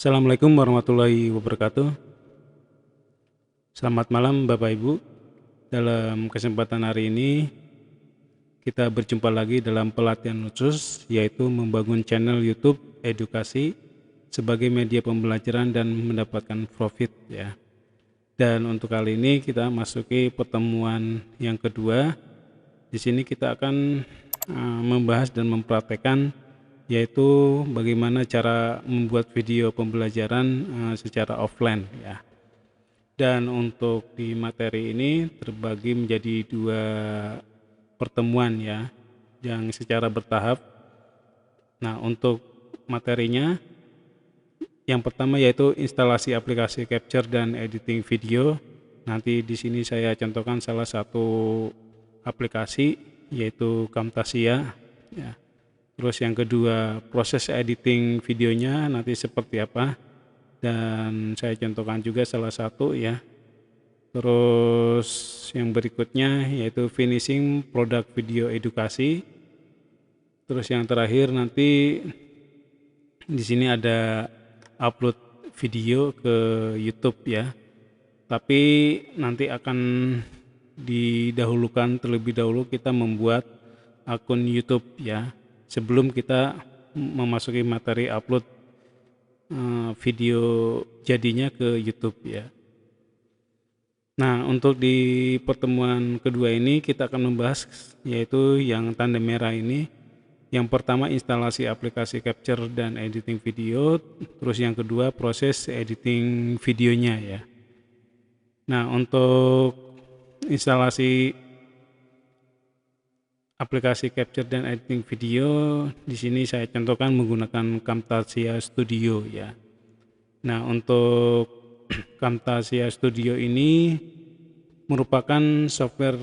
Assalamualaikum warahmatullahi wabarakatuh. Selamat malam Bapak Ibu. Dalam kesempatan hari ini kita berjumpa lagi dalam pelatihan khusus, yaitu membangun channel YouTube edukasi sebagai media pembelajaran dan mendapatkan profit ya. Dan untuk kali ini kita masuki pertemuan yang kedua. Di sini kita akan membahas dan mempraktekkan yaitu bagaimana cara membuat video pembelajaran secara offline ya. Dan untuk di materi ini terbagi menjadi dua pertemuan ya, yang secara bertahap. Nah, untuk materinya yang pertama yaitu instalasi aplikasi capture dan editing video. Nanti di sini saya contohkan salah satu aplikasi yaitu Camtasia ya. Terus yang kedua, proses editing videonya nanti seperti apa, dan saya contohkan juga salah satu ya. Terus yang berikutnya yaitu finishing produk video edukasi. Terus yang terakhir nanti di sini ada upload video ke YouTube ya. Tapi nanti akan didahulukan terlebih dahulu kita membuat akun YouTube ya, sebelum kita memasuki materi upload video jadinya ke YouTube ya. Nah, untuk di pertemuan kedua ini kita akan membahas yaitu yang tanda merah ini. Yang pertama instalasi aplikasi capture dan editing video, terus yang kedua proses editing videonya ya. Nah, untuk instalasi aplikasi capture dan editing video di sini saya contohkan menggunakan Camtasia Studio ya. Nah, untuk Camtasia Studio ini merupakan software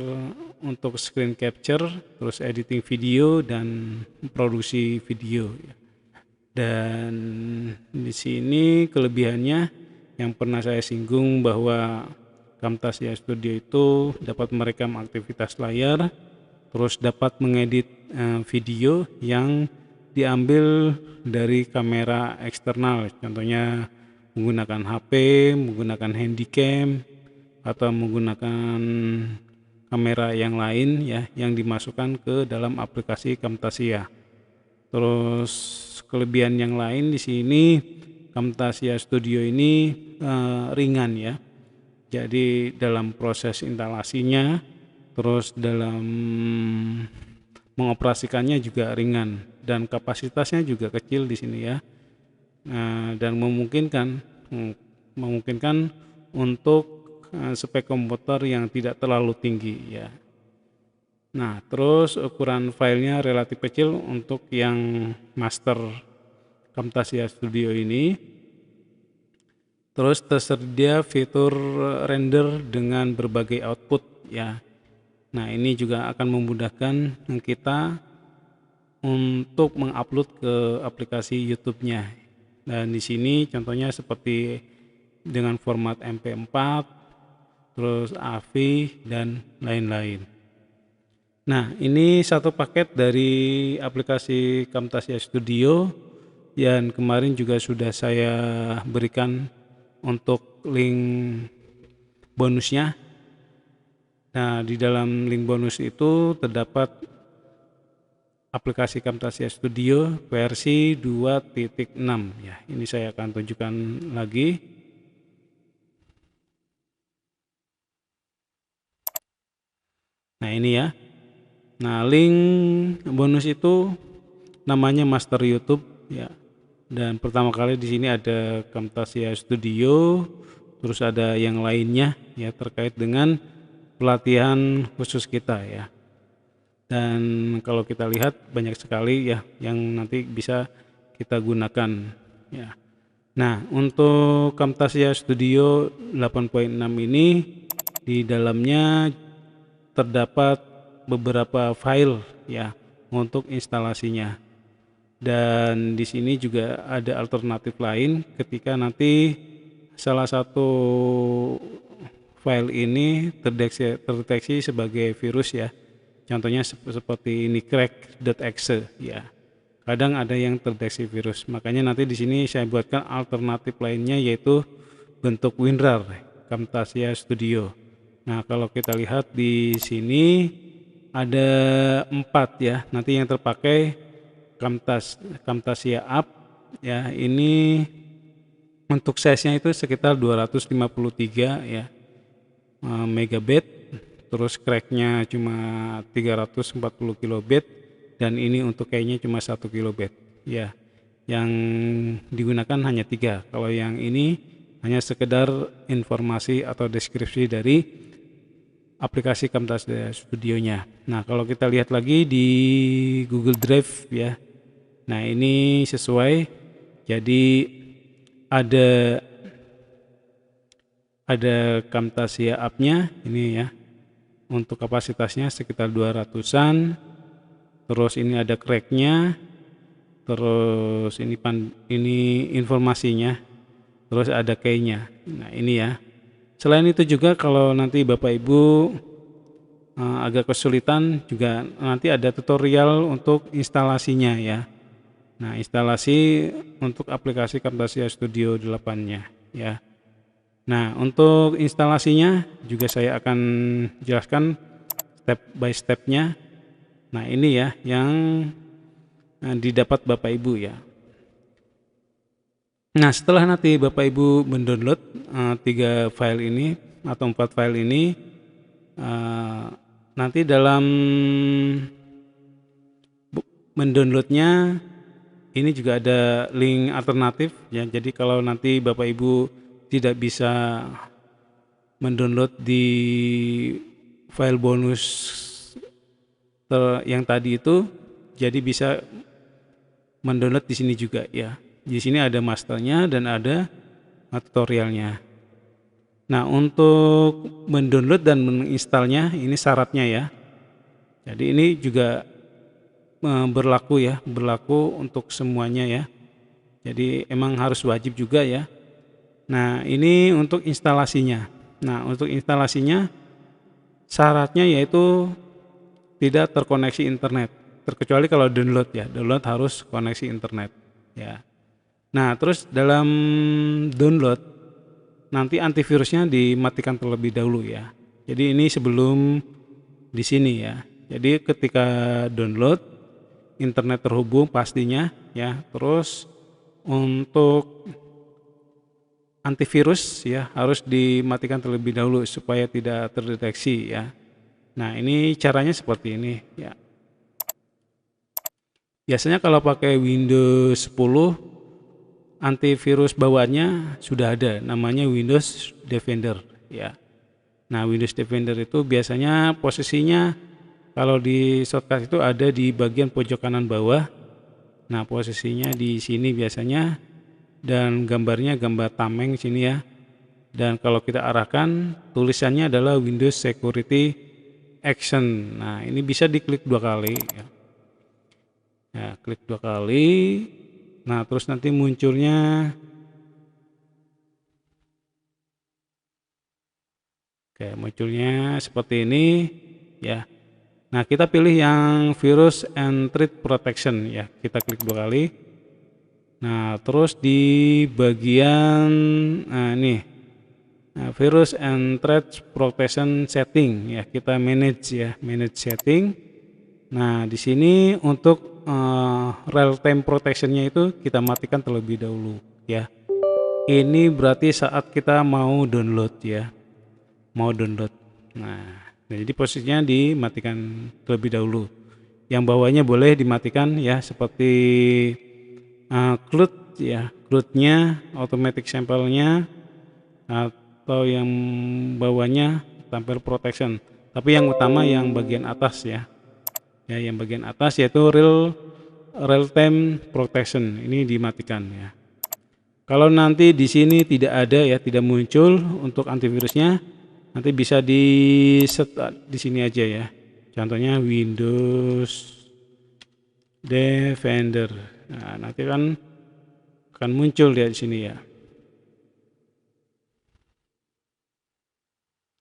untuk screen capture, terus editing video dan produksi video ya. Dan di sini kelebihannya yang pernah saya singgung bahwa Camtasia Studio itu dapat merekam aktivitas layar, terus dapat mengedit video yang diambil dari kamera eksternal, contohnya menggunakan HP, menggunakan handycam, atau menggunakan kamera yang lain ya, yang dimasukkan ke dalam aplikasi Camtasia. Terus kelebihan yang lain di sini Camtasia Studio ini ringan ya. Jadi dalam proses instalasinya, terus dalam mengoperasikannya juga ringan dan kapasitasnya juga kecil di sini ya. Dan memungkinkan untuk spek komputer yang tidak terlalu tinggi ya. Nah, terus ukuran filenya relatif kecil untuk yang master Camtasia Studio ini. Terus tersedia fitur render dengan berbagai output ya. Nah, ini juga akan memudahkan kita untuk mengupload ke aplikasi YouTube-nya. Dan di sini contohnya seperti dengan format MP4, terus AVI dan lain-lain. Nah, ini satu paket dari aplikasi Camtasia Studio yang kemarin juga sudah saya berikan untuk link bonusnya. Nah, di dalam link bonus itu terdapat aplikasi Camtasia Studio versi 2.6 ya. Ini saya akan tunjukkan lagi. Nah, ini ya. Nah, link bonus itu namanya Master YouTube ya. Dan pertama kali di sini ada Camtasia Studio, terus ada yang lainnya ya terkait dengan pelatihan khusus kita ya. Dan kalau kita lihat banyak sekali ya yang nanti bisa kita gunakan ya. Nah, untuk Camtasia Studio 8.6 ini di dalamnya terdapat beberapa file ya untuk instalasinya. Dan di sini juga ada alternatif lain ketika nanti salah satu file ini terdeteksi sebagai virus ya. Contohnya seperti ini crack.exe ya. kadang ada yang terdeteksi virus. Makanya nanti di sini saya buatkan alternatif lainnya, yaitu bentuk WinRAR Camtasia Studio. Nah, kalau kita lihat di sini ada 4 ya. Nanti yang terpakai Camtasia App ya. Ini untuk size-nya itu sekitar 253 ya megabit, terus crack-nya cuma 340 kilobit, dan ini untuk kayaknya cuma 1 kilobit ya. Yang digunakan hanya 3. Kalau yang ini hanya sekedar informasi atau deskripsi dari aplikasi Camtasia Studio-nya. Nah, kalau kita lihat lagi di Google Drive ya. Nah, ini sesuai. Jadi ada Camtasia app-nya ini ya. Untuk kapasitasnya sekitar 200-an. Terus ini ada crack-nya. Terus ini informasinya. Terus ada key-nya. Nah, ini ya. Selain itu juga kalau nanti Bapak Ibu agak kesulitan, juga nanti ada tutorial untuk instalasinya ya. Nah, instalasi untuk aplikasi Camtasia Studio 8-nya ya. Nah, untuk instalasinya juga saya akan jelaskan step by stepnya. Nah, ini ya yang didapat Bapak Ibu ya. Nah, setelah nanti Bapak Ibu mendownload 3 file ini atau 4 file ini, nanti dalam mendownloadnya ini juga ada link alternatif ya. Jadi kalau nanti Bapak Ibu tidak bisa mendownload di file bonus yang tadi itu, jadi bisa mendownload di sini juga ya. Di sini ada masternya dan ada tutorialnya. Nah, untuk mendownload dan menginstalnya ini syaratnya ya. Jadi ini juga berlaku ya, berlaku untuk semuanya ya. Jadi emang harus wajib juga ya. Nah, ini untuk instalasinya. Nah, untuk instalasinya syaratnya yaitu tidak terkoneksi internet. Terkecuali kalau download ya, download harus koneksi internet ya. Nah, terus dalam download nanti antivirusnya dimatikan terlebih dahulu ya. Jadi ini sebelum di sini ya. Jadi ketika download, internet terhubung pastinya ya. Terus untuk antivirus ya harus dimatikan terlebih dahulu supaya tidak terdeteksi ya. Nah, ini caranya seperti ini ya. Biasanya kalau pakai Windows 10, antivirus bawaannya sudah ada, namanya Windows Defender ya. Nah, Windows Defender itu biasanya posisinya kalau di shortcut itu ada di bagian pojok kanan bawah. Nah, posisinya di sini biasanya, dan gambarnya gambar tameng sini ya. Dan kalau kita arahkan, tulisannya adalah Windows Security Action. Nah, ini bisa diklik 2 kali ya. Ya, klik 2 kali. Nah, terus nanti munculnya seperti ini ya. Nah, kita pilih yang Virus and Threat Protection ya. Kita klik 2 kali. Nah, terus di bagian ini Virus and Threat Protection Setting ya, kita manage ya, manage setting. Nah, di sini untuk real time protection-nya itu kita matikan terlebih dahulu ya. Ini berarti saat kita mau download ya. Mau download. Nah, jadi posisinya dimatikan terlebih dahulu. Yang bawahnya boleh dimatikan ya, seperti CLUD ya, CLUD-nya, automatic sample-nya, atau yang bawahnya tampil protection. Tapi yang utama yang bagian atas ya. Ya, yang bagian atas yaitu real time protection ini dimatikan ya. Kalau nanti di sini tidak ada ya, tidak muncul untuk antivirusnya, nanti bisa di set di sini aja ya. Contohnya Windows Defender. Nah, nanti kan akan muncul di sini ya.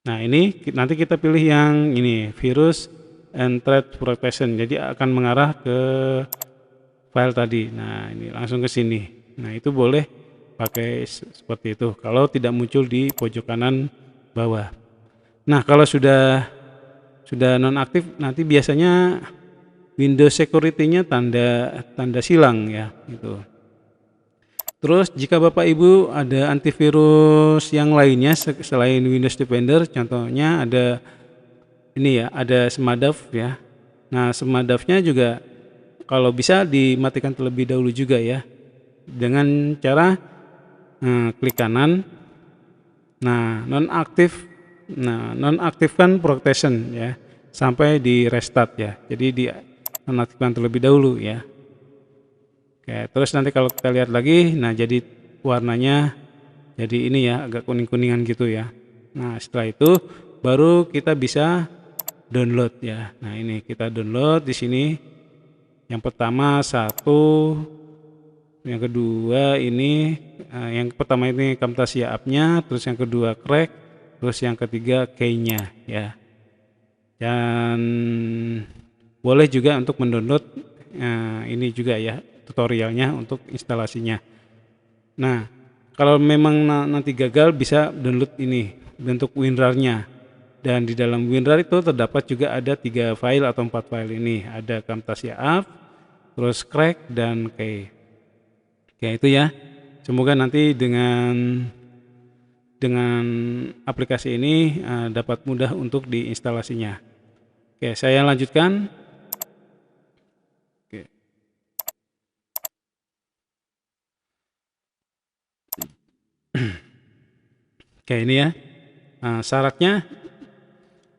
Nah, ini nanti kita pilih yang ini, Virus and Threat Protection. Jadi akan mengarah ke file tadi. Nah, ini langsung ke sini. Nah, itu boleh pakai seperti itu kalau tidak muncul di pojok kanan bawah. Nah, kalau sudah nonaktif, nanti biasanya Windows security-nya tanda silang ya gitu. Terus jika Bapak Ibu ada antivirus yang lainnya selain Windows Defender, contohnya ada ini ya, ada Smartdav ya. Nah, Smartdav-nya juga kalau bisa dimatikan terlebih dahulu juga ya, dengan cara klik kanan. Nah, nonaktifkan protection ya, sampai di restart ya. Jadi di nonaktifkan terlebih dahulu ya. Oke, terus nanti kalau kita lihat lagi, nah jadi warnanya jadi ini ya, agak kuning-kuningan gitu ya. Nah, setelah itu baru kita bisa download ya. Nah, ini kita download di sini. Yang pertama satu, yang kedua ini yang pertama ini Camtasia app-nya, terus yang kedua Crack, terus yang ketiga key-nya ya. Dan boleh juga untuk mendownload ini juga ya, tutorialnya untuk instalasinya. Nah, kalau memang nanti gagal bisa download ini bentuk WinRAR-nya. Dan di dalam WinRAR itu terdapat juga ada 3 file atau 4 file ini. Ada Camtasia App, terus Crack dan Key. Ya itu ya. Semoga nanti dengan aplikasi ini dapat mudah untuk diinstalasinya. Oke, saya lanjutkan. Oke, ini ya. Syaratnya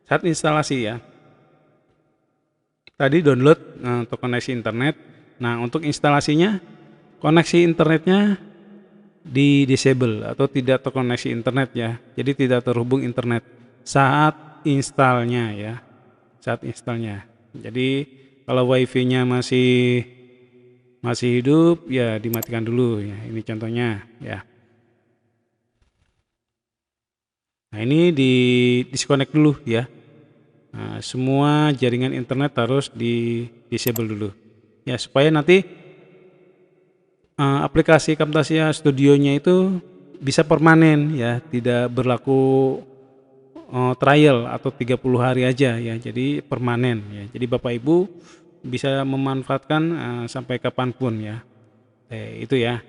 saat instalasi ya. Tadi download untuk koneksi internet. Nah, untuk instalasinya koneksi internetnya di disable atau tidak terkoneksi internet ya. Jadi tidak terhubung internet saat installnya ya. Saat installnya. Jadi kalau wifi-nya masih hidup ya dimatikan dulu ya. Ini contohnya ya. Nah, ini di disconnect dulu ya. Nah, semua jaringan internet harus di disable dulu ya, supaya nanti aplikasi Camtasia Studio-nya itu bisa permanen ya, tidak berlaku trial atau 30 hari aja ya, jadi permanen ya. Jadi Bapak Ibu bisa memanfaatkan sampai kapanpun ya. Itu ya.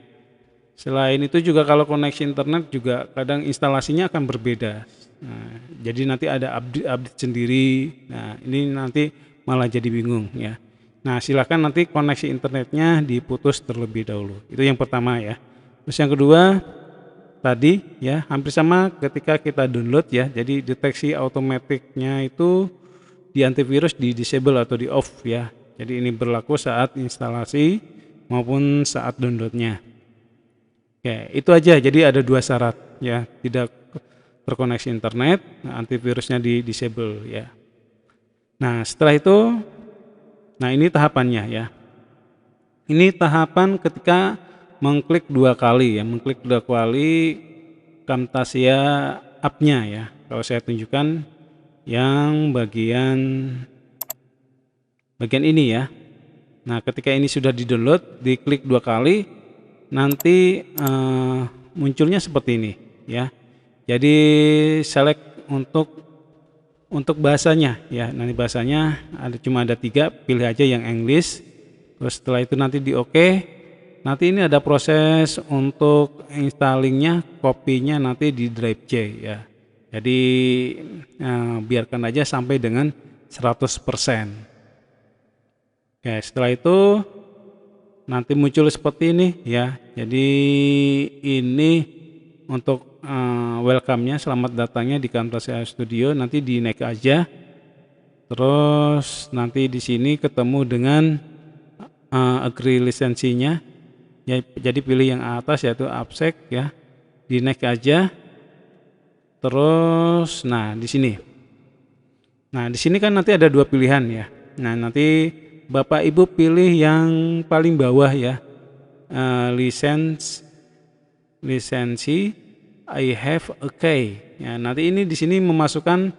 Selain itu juga kalau koneksi internet juga kadang instalasinya akan berbeda. Nah, jadi nanti ada update sendiri. Nah, ini nanti malah jadi bingung ya. Nah, silakan nanti koneksi internetnya diputus terlebih dahulu. Itu yang pertama ya. Terus yang kedua tadi ya hampir sama ketika kita download ya. Jadi deteksi otomatiknya itu di antivirus di disable atau di off ya. Jadi ini berlaku saat instalasi maupun saat downloadnya. Oke, itu aja. Jadi ada 2 syarat ya, tidak terkoneksi internet, antivirusnya di disable ya. Nah, setelah itu, nah ini tahapannya ya. Ini tahapan ketika mengklik 2 kali ya, mengklik 2 kali Camtasia app-nya ya. Kalau saya tunjukkan yang bagian ini ya. Nah, ketika ini sudah di-download, diklik 2 kali, nanti munculnya seperti ini ya. Jadi select untuk bahasanya ya. Nanti bahasanya cuma ada 3, pilih aja yang English. Terus setelah itu nanti di OK. Nanti ini ada proses untuk installingnya, kopinya nanti di drive C ya. Jadi biarkan aja sampai dengan 100%. Oke, setelah itu nanti muncul seperti ini ya. Jadi ini untuk welcome-nya, selamat datangnya di Camtasia Studio. Nanti dinaik aja. Terus nanti di sini ketemu dengan agree lisensinya. Ya, jadi pilih yang atas yaitu AppSec ya. Dinaik aja. Terus nah di sini. Nah, di sini kan nanti ada 2 pilihan ya. Nah, nanti Bapak Ibu pilih yang paling bawah ya, lisensi I have a key. Ya, nanti ini di sini memasukkan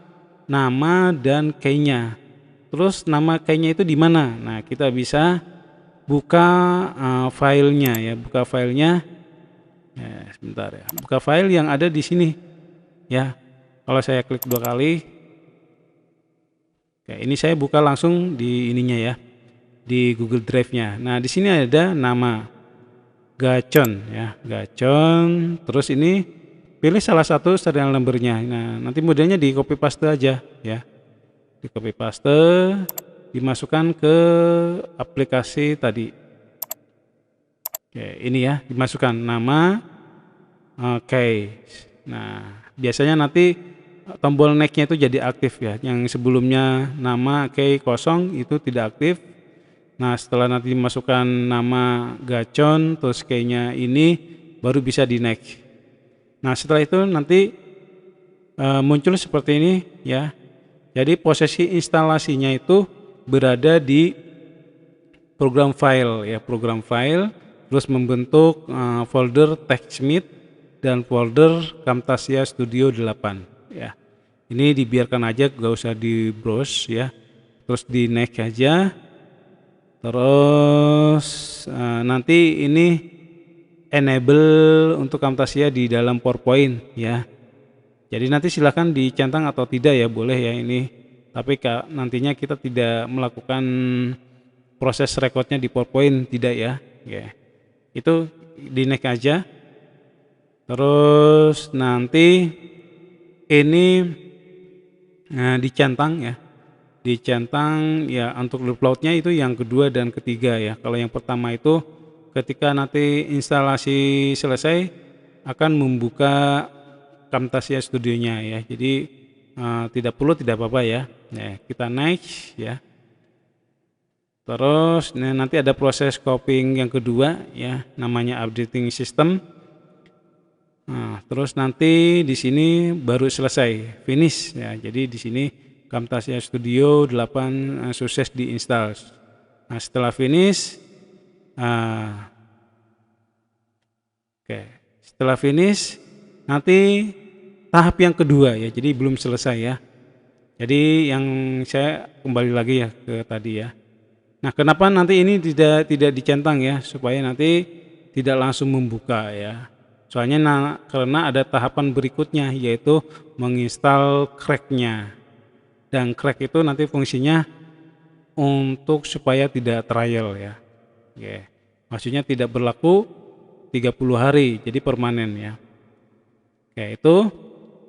nama dan key-nya. Terus nama key-nya itu di mana? Nah, kita bisa buka filenya ya, buka filenya. Sebentar ya, buka file yang ada di sini ya. Kalau saya klik 2 kali, oke, ini saya buka langsung di ininya ya, di Google Drive-nya. Nah, di sini ada nama Gacon ya, Gacon. Terus ini pilih salah satu serial number-nya. Nah, nanti modelnya di copy paste aja ya. Di copy paste, dimasukkan ke aplikasi tadi. Oke, ini ya, dimasukkan nama. Oke. Nah, biasanya nanti tombol next-nya itu jadi aktif ya. Yang sebelumnya nama key kosong itu tidak aktif. Nah, setelah nanti dimasukkan nama Gacon terus key-nya ini baru bisa di next. Nah, setelah itu nanti muncul seperti ini ya. Jadi posisi instalasinya itu berada di program file ya, program file, terus membentuk folder TechSmith dan folder Camtasia Studio 8 ya. Ini dibiarkan aja, gak usah di browse ya. Terus di next aja. Terus nanti ini enable untuk Camtasia di dalam PowerPoint ya. Jadi nanti silahkan dicentang atau tidak ya, boleh ya ini. Tapi nantinya kita tidak melakukan proses recordnya di PowerPoint, tidak ya. Ya. Itu di next aja. Terus nanti ini dicentang ya. Dicentang ya, untuk uploadnya itu yang kedua dan ketiga ya. Kalau yang pertama itu ketika nanti instalasi selesai akan membuka Camtasia Studionya ya. Jadi tidak perlu, tidak apa-apa ya. Nah, kita next ya. Terus nanti ada proses copying yang kedua ya, namanya updating system. Nah, terus nanti di sini baru selesai, finish ya. Jadi di sini Camtasia Studio 8 sukses diinstal. Nah, setelah finish, setelah finish nanti tahap yang kedua ya. Jadi belum selesai ya. Jadi yang saya kembali lagi ya ke tadi ya. Nah, kenapa nanti ini tidak dicentang ya, supaya nanti tidak langsung membuka ya. Soalnya karena ada tahapan berikutnya, yaitu menginstal crack-nya. Dan crack itu nanti fungsinya untuk supaya tidak trial ya. Oke. Maksudnya tidak berlaku 30 hari, jadi permanen ya. Oke, itu.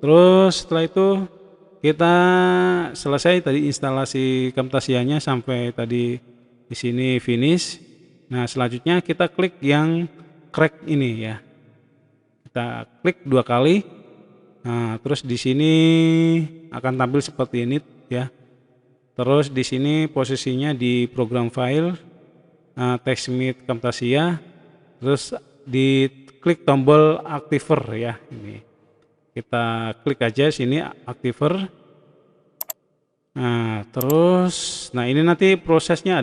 Terus setelah itu kita selesai tadi instalasi Camtasianya sampai tadi di sini finish. Nah, selanjutnya kita klik yang crack ini ya. Kita klik 2 kali. Nah, terus di sini akan tampil seperti ini ya. Terus di sini posisinya di program file TechSmith Camtasia. Terus diklik tombol Activer ya ini. Kita klik aja sini Activer. Nah, terus ini nanti prosesnya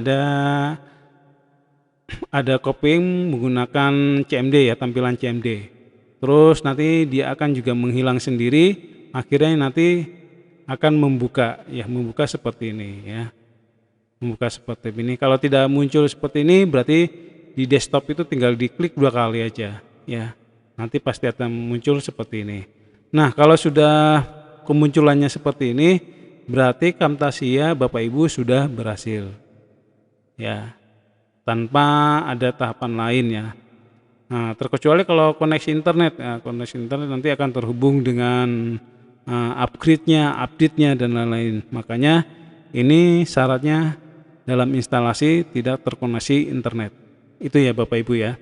ada copying menggunakan CMD ya, tampilan CMD. Terus nanti dia akan juga menghilang sendiri, akhirnya nanti akan membuka ya, membuka seperti ini ya. Membuka seperti ini. Kalau tidak muncul seperti ini berarti di desktop itu tinggal diklik 2 kali aja ya. Nanti pasti akan muncul seperti ini. Nah, kalau sudah kemunculannya seperti ini berarti Camtasia Bapak Ibu sudah berhasil ya, tanpa ada tahapan lain ya. Nah, terkecuali kalau koneksi internet ya, koneksi internet nanti akan terhubung dengan upgrade-nya, update-nya dan lain-lain. Makanya ini syaratnya dalam instalasi tidak terkoneksi internet. Itu ya Bapak Ibu ya.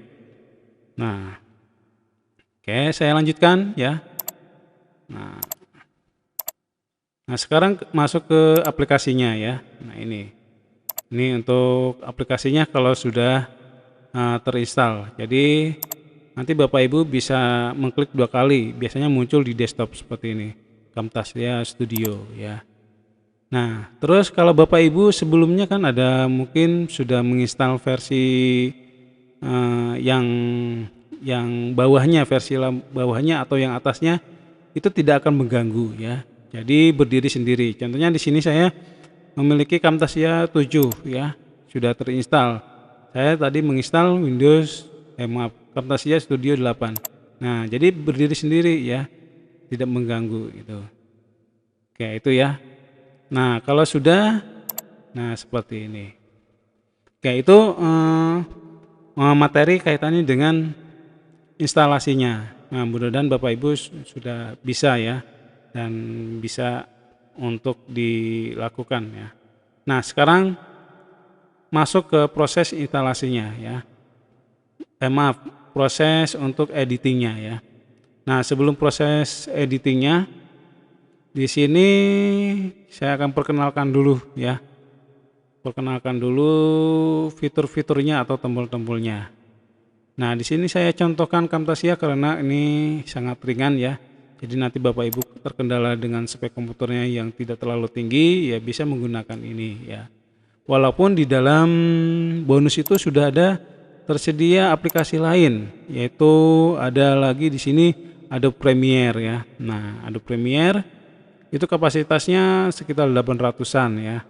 Nah, oke, saya lanjutkan ya. Nah, sekarang masuk ke aplikasinya ya. Nah, ini untuk aplikasinya kalau sudah terinstall. Jadi nanti Bapak Ibu bisa mengklik 2 kali. Biasanya muncul di desktop seperti ini, Camtasia Studio ya. Nah, terus kalau Bapak Ibu sebelumnya kan ada mungkin sudah menginstal versi yang bawahnya, versi bawahnya atau yang atasnya itu tidak akan mengganggu ya. Jadi berdiri sendiri. Contohnya di sini saya memiliki Camtasia 7 ya, sudah terinstall. saya tadi menginstal Camtasia Studio 8. Nah, jadi berdiri sendiri ya, tidak mengganggu gitu. Oke, itu ya. Nah, kalau sudah, nah seperti ini. Oke, itu materi kaitannya dengan instalasinya. Nah, mudah-mudahan Bapak Ibu sudah bisa ya, dan bisa untuk dilakukan ya. Nah, sekarang masuk ke proses instalasinya ya. Maaf, proses untuk editingnya ya. Nah, sebelum proses editingnya, di sini saya akan perkenalkan dulu ya. Perkenalkan dulu fitur-fiturnya atau tombol-tombolnya. Nah, di sini saya contohkan Camtasia karena ini sangat ringan ya. Jadi nanti Bapak Ibu terkendala dengan spek komputernya yang tidak terlalu tinggi, ya bisa menggunakan ini ya. Walaupun di dalam bonus itu sudah ada tersedia aplikasi lain, yaitu ada lagi di sini Adobe Premiere ya. Nah, Adobe Premiere itu kapasitasnya sekitar 800-an ya.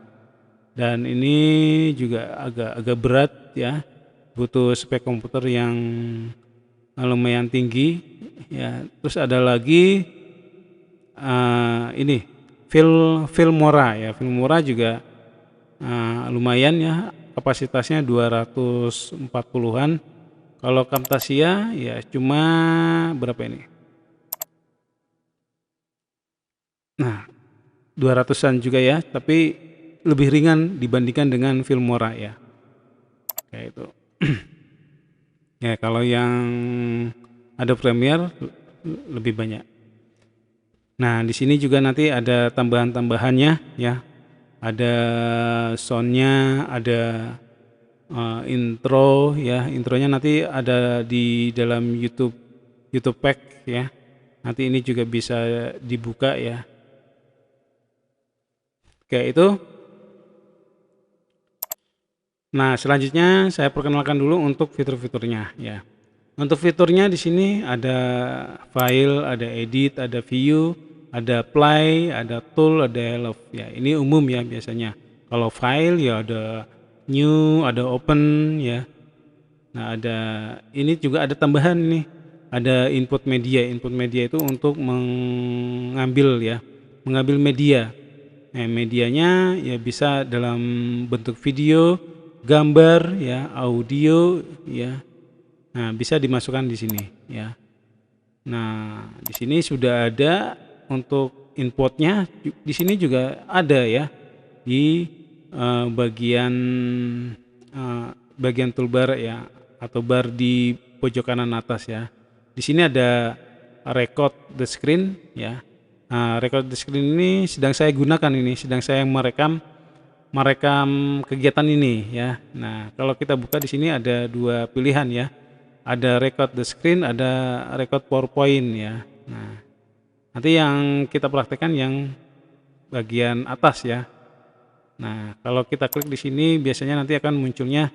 Dan ini juga agak berat ya. Butuh spek komputer yang lumayan tinggi ya. Terus ada lagi ini Filmora ya. Filmora juga lumayan ya, kapasitasnya 240-an. Kalau Camtasia ya cuma berapa ini? Nah, 200-an juga ya, tapi lebih ringan dibandingkan dengan Filmora ya. Kayak itu. Ya, kalau yang ada Premiere lebih banyak. Nah, di sini juga nanti ada tambahan-tambahannya ya. Ada soundnya, ada intro ya. Intronya nanti ada di dalam YouTube Pack ya. Nanti ini juga bisa dibuka ya. Kayak itu. Nah, selanjutnya saya perkenalkan dulu untuk fitur-fiturnya ya. Untuk fiturnya di sini ada file, ada edit, ada view, ada play, ada tool, ada help ya. Ini umum ya biasanya. Kalau file ya ada new, ada open ya. Nah, ada ini juga ada tambahan nih. Ada input media. Input media itu untuk mengambil ya, mengambil media. Nah, medianya ya bisa dalam bentuk video, gambar ya, audio ya. Nah, bisa dimasukkan di sini ya. Nah, di sini sudah ada untuk inputnya. Di sini juga ada ya di bagian toolbar ya, atau bar di pojok kanan atas ya. Di sini ada record the screen ya. Nah, record the screen ini sedang saya gunakan, ini sedang saya merekam kegiatan ini ya. Nah, kalau kita buka di sini ada dua pilihan ya. Ada record the screen, ada record PowerPoint ya. Nah, nanti yang kita praktekkan yang bagian atas ya. Nah, kalau kita klik di sini biasanya nanti akan munculnya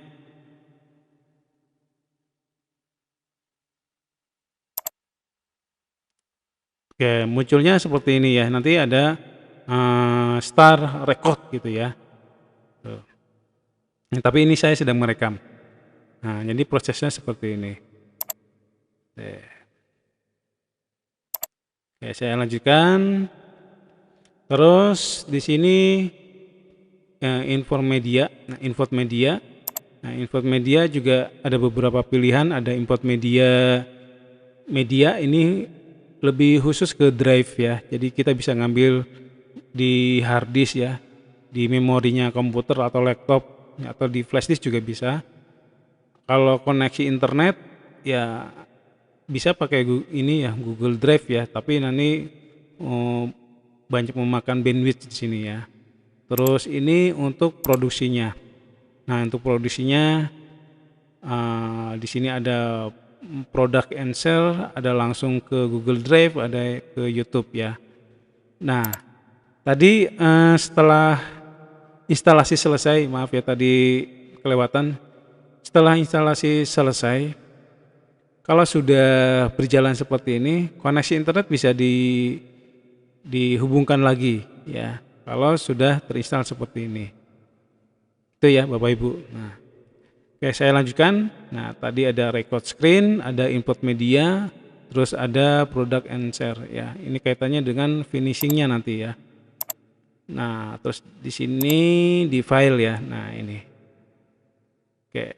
munculnya seperti ini ya. Nanti ada start record gitu ya. Tuh. Nah, tapi ini saya sedang merekam. Nah, jadi prosesnya seperti ini. Oke, saya lanjutkan. Terus di sini info media. Nah, info media juga ada beberapa pilihan. Ada import media. Media ini lebih khusus ke drive ya. Jadi kita bisa ngambil di hard disk ya, di memorinya komputer atau laptop atau di flash disk juga bisa. Kalau koneksi internet ya bisa pakai ini ya, Google Drive ya, tapi nanti banyak memakan bandwidth di sini ya. Terus ini untuk produksinya. Nah, untuk produksinya di sini ada product and sell, ada langsung ke Google Drive, ada ke YouTube ya. Nah, tadi setelah instalasi selesai, maaf ya tadi kelewatan. Setelah instalasi selesai, kalau sudah berjalan seperti ini, koneksi internet bisa dihubungkan lagi ya. Kalau sudah terinstall seperti ini. Itu ya Bapak Ibu. Nah, Oke, saya lanjutkan. Nah, tadi ada record screen, ada input media, terus ada product and share ya. Ini kaitannya dengan finishingnya nanti ya. Nah, terus di sini di file ya. Nah, ini. Oke.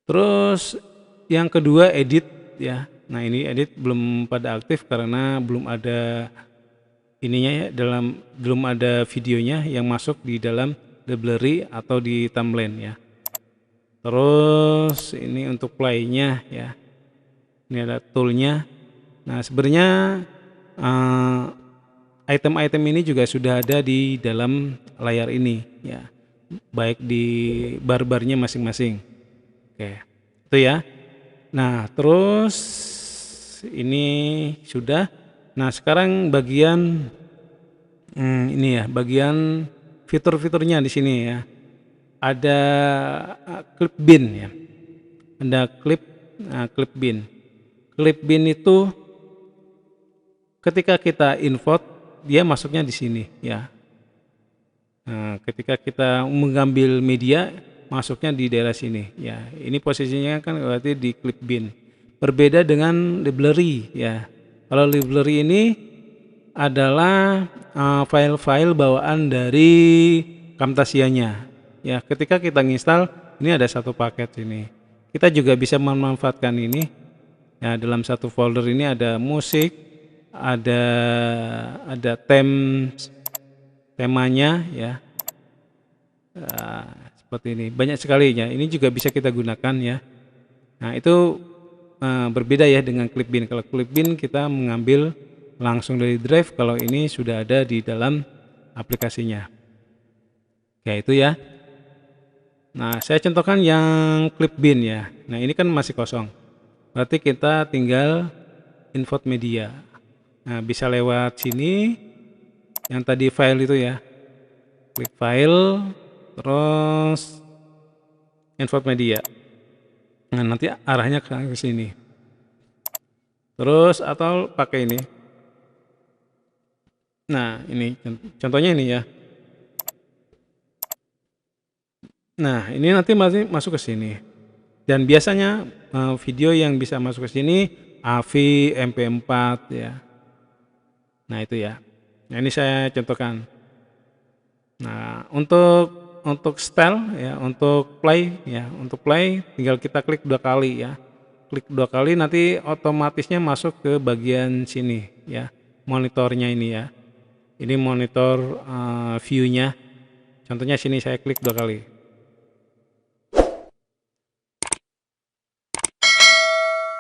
Terus yang kedua edit ya. Nah, ini edit belum pada aktif karena belum ada ininya ya, belum ada videonya yang masuk di dalam library atau di timeline ya. Terus ini untuk play-nya ya. Ini ada toolnya. Nah, sebenarnya item-item ini juga sudah ada di dalam layar ini ya. Baik di bar-barnya masing-masing. Oke. Itu ya. Nah, terus ini sudah. Nah, sekarang bagian ini ya, bagian fitur-fiturnya di sini ya. Ada clip bin ya. Ada clip bin. Clip bin itu ketika kita import dia masuknya di sini ya. Nah, ketika kita mengambil media masuknya di daerah sini ya. Ini posisinya kan berarti di clip bin. Berbeda dengan library ya. Kalau library ini adalah file-file bawaan dari Camtasia-nya. Ya, ketika kita install ini ada satu paket ini. Kita juga bisa memanfaatkan ini. Ya, dalam satu folder ini ada musik, ada temanya ya. Seperti ini. Banyak sekali ya. Ini juga bisa kita gunakan ya. Nah, itu berbeda ya dengan clip bin. Kalau clip bin kita mengambil langsung dari drive, kalau ini sudah ada di dalam aplikasinya. Ya, itu ya. Nah, saya contohkan yang clip bin ya. Nah, ini kan masih kosong. Berarti kita tinggal import media. Nah, bisa lewat sini yang tadi file itu ya. Klik file, terus import media. Nah, nanti arahnya ke sini. Terus atau pakai ini. Nah, ini contohnya ini ya. Nah, ini nanti masih masuk ke sini. Dan biasanya video yang bisa masuk ke sini AVI, MP4 ya. Nah, itu ya. Nah, ini saya contohkan. Nah, untuk style ya, untuk play tinggal kita klik 2 kali ya. Klik 2 kali nanti otomatisnya masuk ke bagian sini ya. Monitornya ini ya. Ini monitor view-nya. Contohnya sini saya klik 2 kali.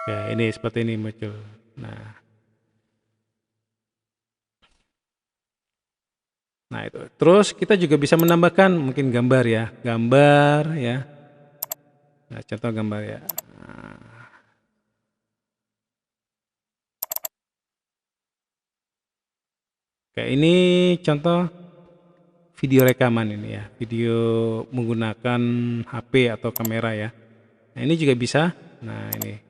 Ya, ini seperti ini muncul. Nah itu. Terus kita juga bisa menambahkan mungkin gambar ya. Gambar ya. Nah, contoh gambar ya. Oke, ini contoh video rekaman ini ya. Video menggunakan HP atau kamera ya. Nah, ini juga bisa. Nah, ini.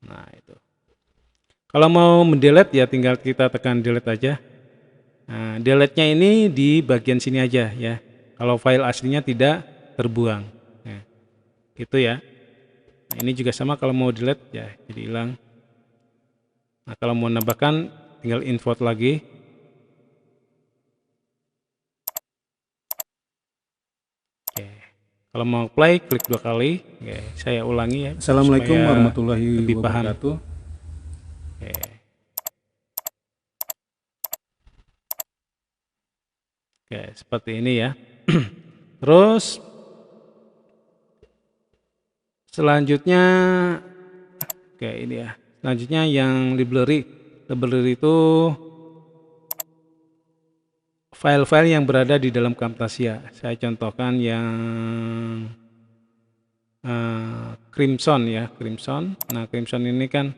Nah, itu. Kalau mau mendelete ya tinggal kita tekan delete aja. Nah, delete-nya ini di bagian sini aja ya. Kalau file aslinya tidak terbuang. Nah, itu ya. Nah, ini juga sama kalau mau delete ya jadi hilang. Nah, kalau mau nambahkan tinggal import lagi. Oke. Kalau mau play klik 2 kali. Oke, saya ulangi ya. Assalamualaikum warahmatullahi lebih paham. wabarakatuh. Oke. Oke, seperti ini ya. Terus selanjutnya oke ini ya. Selanjutnya yang library. Library itu file-file yang berada di dalam Camtasia. Saya contohkan yang Crimson ya, Crimson. Nah, Crimson ini kan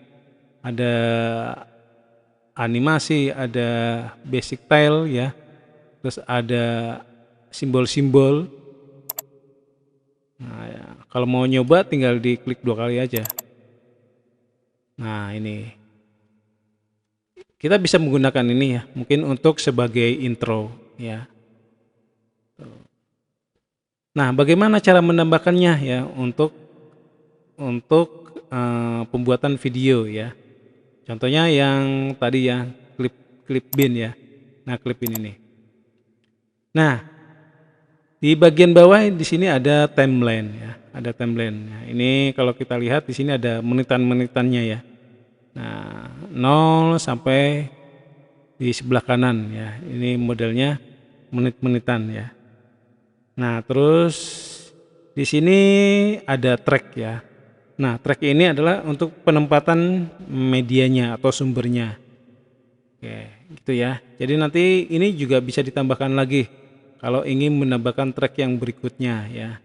ada animasi, ada basic tile ya. Terus ada simbol-simbol. Nah, ya. Kalau mau nyoba tinggal diklik 2 kali aja. Nah, ini. Kita bisa menggunakan ini ya, mungkin untuk sebagai intro ya. Nah, bagaimana cara menambahkannya ya untuk pembuatan video ya. Contohnya yang tadi ya, klip bin ya. Nah, klip bin ini. Nah, di bagian bawah di sini ada timeline ya, ada timeline. Nah, ini kalau kita lihat di sini ada menitan-menitannya ya. Nah, 0 sampai di sebelah kanan ya. Ini modelnya menit-menitan ya. Nah, terus di sini ada track ya. Nah, track ini adalah untuk penempatan medianya atau sumbernya. Oke, gitu ya. Jadi nanti ini juga bisa ditambahkan lagi kalau ingin menambahkan track yang berikutnya ya.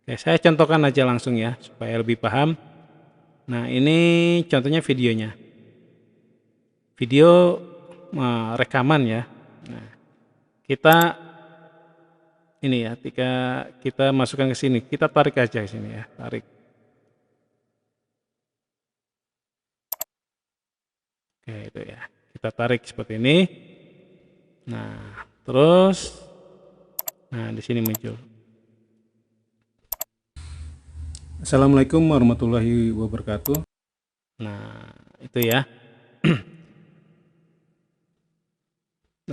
Oke, saya contohkan aja langsung ya supaya lebih paham. Nah, ini contohnya videonya. Video rekaman ya. Nah, kita ini ya, ketika kita masukkan ke sini, kita tarik aja ke sini ya, tarik. Oke, itu ya. Kita tarik seperti ini. Nah, terus di sini muncul. Assalamualaikum warahmatullahi wabarakatuh. Nah, itu ya.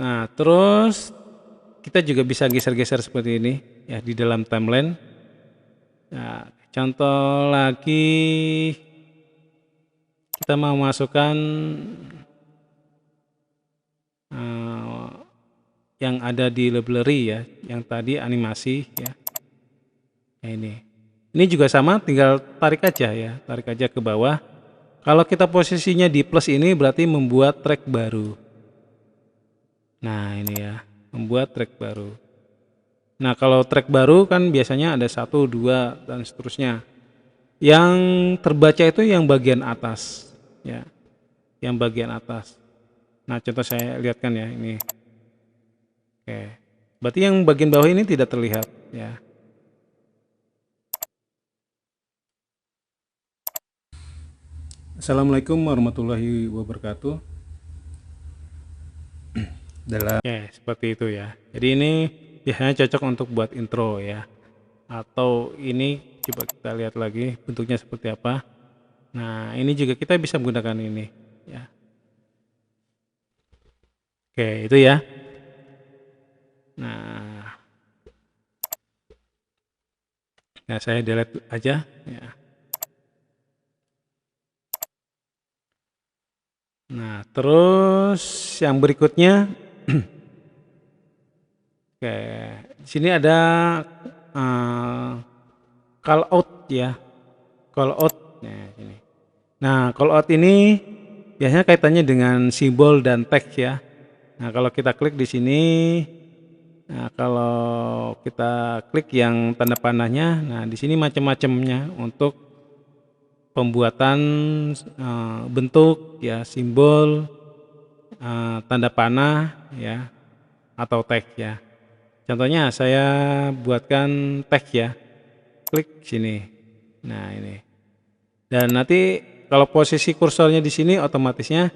Nah, terus kita juga bisa geser-geser seperti ini ya di dalam timeline. Nah, contoh lagi kita mau masukkan yang ada di library ya, yang tadi animasi ya. Nah, ini juga sama, tinggal tarik aja ya, tarik aja ke bawah. Kalau kita posisinya di plus ini berarti membuat track baru. Nah, ini ya, membuat track baru. Nah, kalau track baru kan biasanya ada 1, 2 dan seterusnya. Yang terbaca itu yang bagian atas ya, yang bagian atas. Nah, contoh saya lihatkan ya ini. Oke. Berarti yang bagian bawah ini tidak terlihat ya. Assalamualaikum warahmatullahi wabarakatuh. Ya, seperti itu ya. Jadi ini biasanya cocok untuk buat intro ya. Atau ini coba kita lihat lagi bentuknya seperti apa. Nah, ini juga kita bisa menggunakan ini ya. Oke, itu ya. Nah, saya delete aja ya. Nah, terus yang berikutnya oke, di sini ada call out ya. Call out. Nah, ini. Nah, call out ini biasanya kaitannya dengan simbol dan teks ya. Nah, kalau kita klik di sini, nah kalau kita klik yang tanda panahnya, nah di sini macam-macamnya untuk pembuatan bentuk ya, simbol, tanda panah ya, atau teks ya. Contohnya saya buatkan teks ya. Klik sini. Nah, ini. Dan nanti kalau posisi kursornya di sini otomatisnya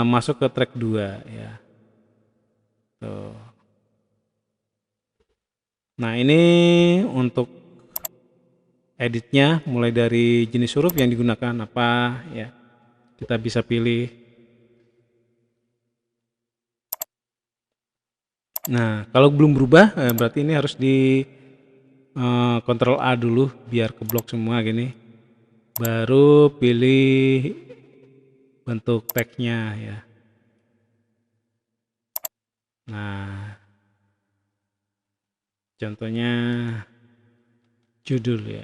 masuk ke track 2 ya. Tuh. Nah, ini untuk editnya mulai dari jenis huruf yang digunakan apa ya. Kita bisa pilih. Nah, kalau belum berubah berarti ini harus di Ctrl A dulu biar keblok semua gini. Baru pilih bentuk tagnya ya. Nah, contohnya judul ya.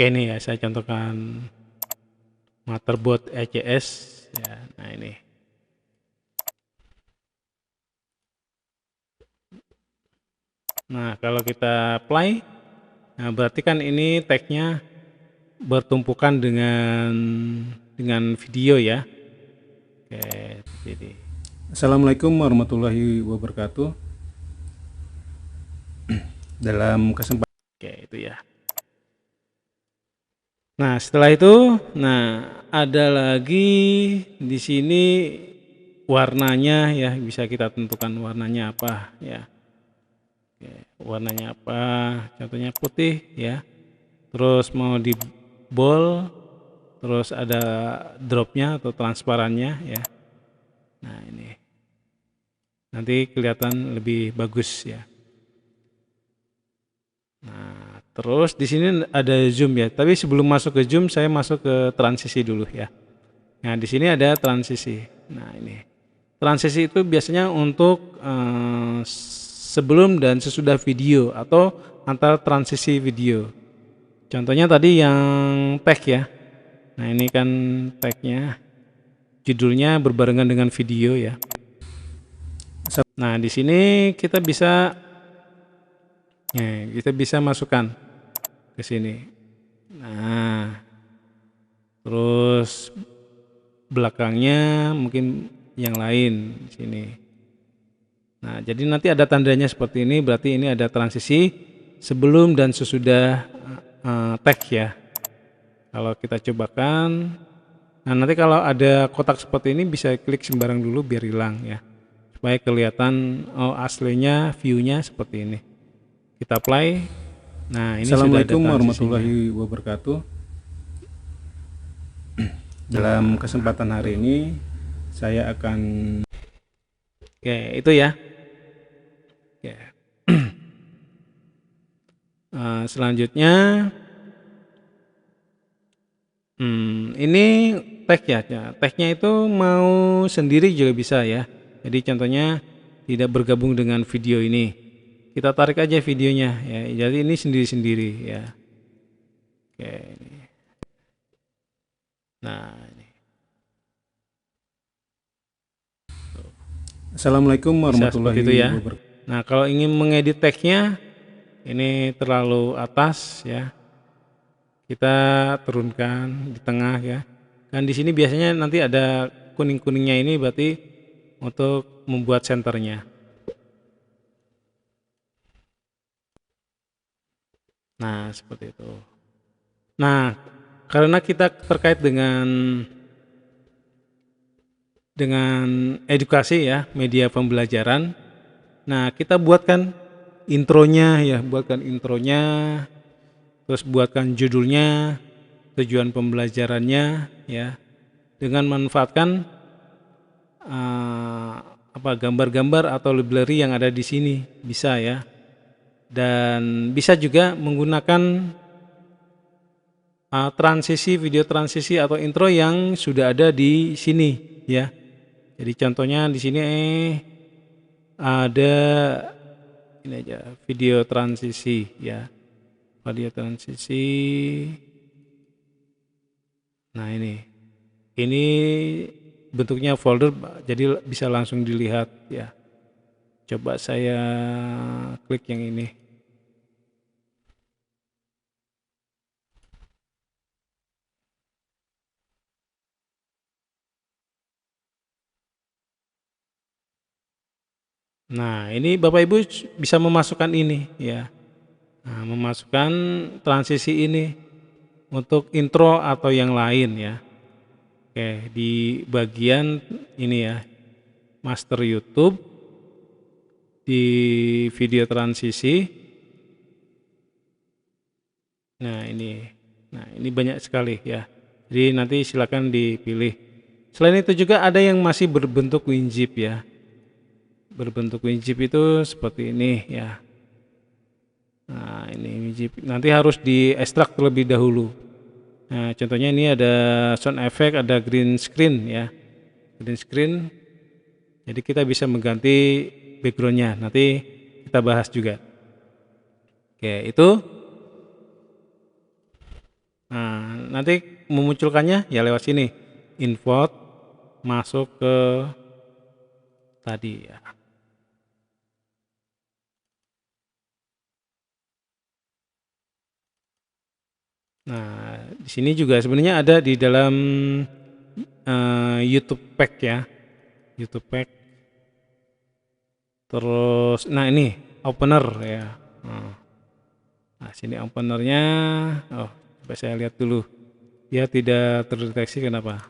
Oke, ini ya saya contohkan motherboard ECS ya. Nah, ini. Nah, kalau kita play, Nah, berarti kan ini tagnya bertumpukan dengan video ya. Oke, jadi Assalamualaikum warahmatullahi wabarakatuh. Dalam kesempatan itu ya. Nah, setelah itu, ada lagi di sini warnanya ya, bisa kita tentukan warnanya apa ya. Oke, warnanya apa? Contohnya putih ya. Terus mau di bold, terus ada dropnya atau transparannya ya. Nah, ini nanti kelihatan lebih bagus ya. Nah, terus di sini ada zoom ya. Tapi sebelum masuk ke zoom, saya masuk ke transisi dulu ya. Nah, di sini ada transisi. Nah, ini transisi itu biasanya untuk sebelum dan sesudah video atau antar transisi video. Contohnya tadi yang tag ya. Nah, ini kan tagnya, judulnya berbarengan dengan video ya. Nah, di sini kita bisa masukkan ke sini. Nah, terus belakangnya mungkin yang lain di sini. Nah, jadi nanti ada tandanya seperti ini, berarti ini ada transisi sebelum dan sesudah tag ya. Kalau kita cobakan, nah nanti kalau ada kotak seperti ini bisa klik sembarang dulu biar hilang ya, supaya kelihatan aslinya view-nya seperti ini. Kita apply. Nah, ini Assalamualaikum warahmatullahi wabarakatuh. Dalam kesempatan hari ini saya akan itu ya. Selanjutnya ini tag ya. Tagnya itu mau sendiri juga bisa ya. Jadi contohnya tidak bergabung dengan video ini. Kita tarik aja videonya ya. Jadi ini sendiri-sendiri ya. Oke. Nah, ini. Assalamualaikum warahmatullahi wabarakatuh. Nah, kalau ingin mengedit tagnya, ini terlalu atas ya. Kita turunkan di tengah ya. Dan di sini biasanya nanti ada kuning-kuningnya, ini berarti untuk membuat senternya. Nah, seperti itu. Nah, karena kita terkait dengan edukasi ya, media pembelajaran. Nah, kita buatkan intronya ya, terus buatkan judulnya, tujuan pembelajarannya ya, dengan memanfaatkan gambar-gambar atau library yang ada di sini, bisa ya. Dan bisa juga menggunakan video transisi atau intro yang sudah ada di sini ya. Jadi contohnya di sini ada ini aja, video transisi ya. Video transisi. Nah, ini bentuknya folder, jadi bisa langsung dilihat ya. Coba saya klik yang ini. Nah, ini Bapak Ibu bisa memasukkan ini ya. Nah, memasukkan transisi ini untuk intro atau yang lain ya. Oke, di bagian ini ya, master YouTube, di video transisi. Nah, ini banyak sekali ya. Jadi nanti silakan dipilih. Selain itu juga ada yang masih berbentuk WinZip ya. Berbentuk WinZip itu seperti ini ya. Nah, ini WinZip nanti harus diekstrak terlebih dahulu. Nah, contohnya ini ada sound effect, ada green screen ya. Green screen. Jadi kita bisa mengganti backgroundnya. Nanti kita bahas juga. Oke, itu. Nah, nanti memunculkannya ya lewat sini. Import, masuk ke tadi ya. Nah, di sini juga sebenarnya ada di dalam YouTube Pack ya, YouTube Pack. Terus, nah ini opener ya. Nah, sini openernya. Oh, coba saya lihat dulu. Dia tidak terdeteksi kenapa?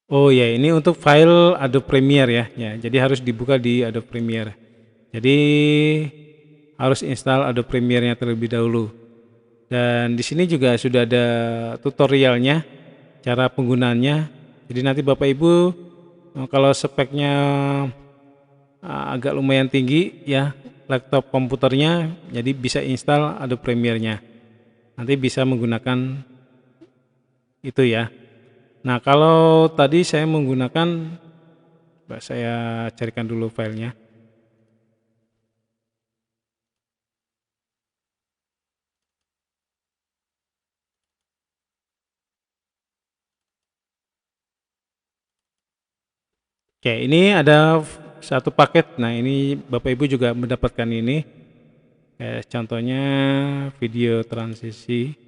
Oh ya, ini untuk file Adobe Premiere ya. Ya, jadi harus dibuka di Adobe Premiere. Jadi harus install Adobe Premiere-nya terlebih dahulu. Dan di sini juga sudah ada tutorialnya, cara penggunaannya. Jadi nanti Bapak Ibu kalau speknya agak lumayan tinggi ya laptop komputernya, jadi bisa install Adobe Premiere-nya. Nanti bisa menggunakan itu ya. Nah, kalau tadi saya menggunakan, coba saya carikan dulu filenya. Oke, ini ada satu paket. Nah, ini Bapak Ibu juga mendapatkan ini. Contohnya video transisi,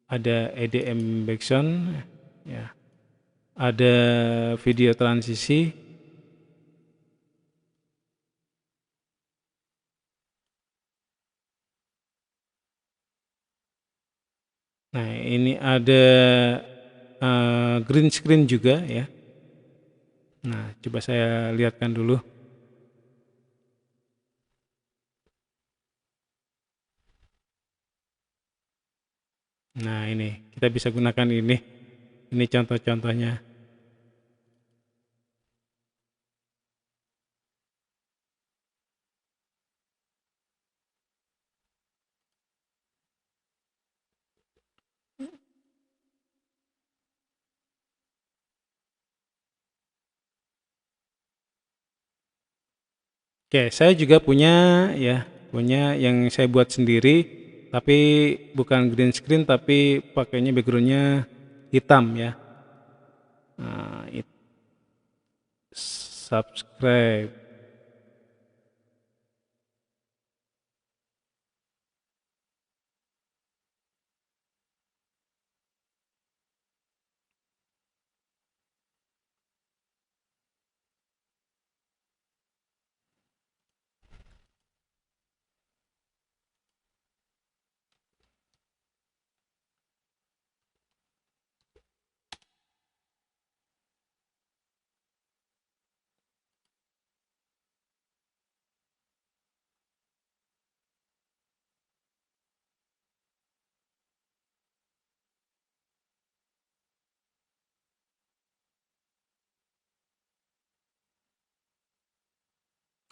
ada EDM background, ya, ada video transisi. Nah, ini ada green screen juga ya. Nah, coba saya lihatkan dulu. Nah, ini kita bisa gunakan ini. Ini contoh-contohnya. Oke, saya juga punya ya, punya yang saya buat sendiri, tapi bukan green screen, tapi pakainya backgroundnya hitam ya. Nah, subscribe.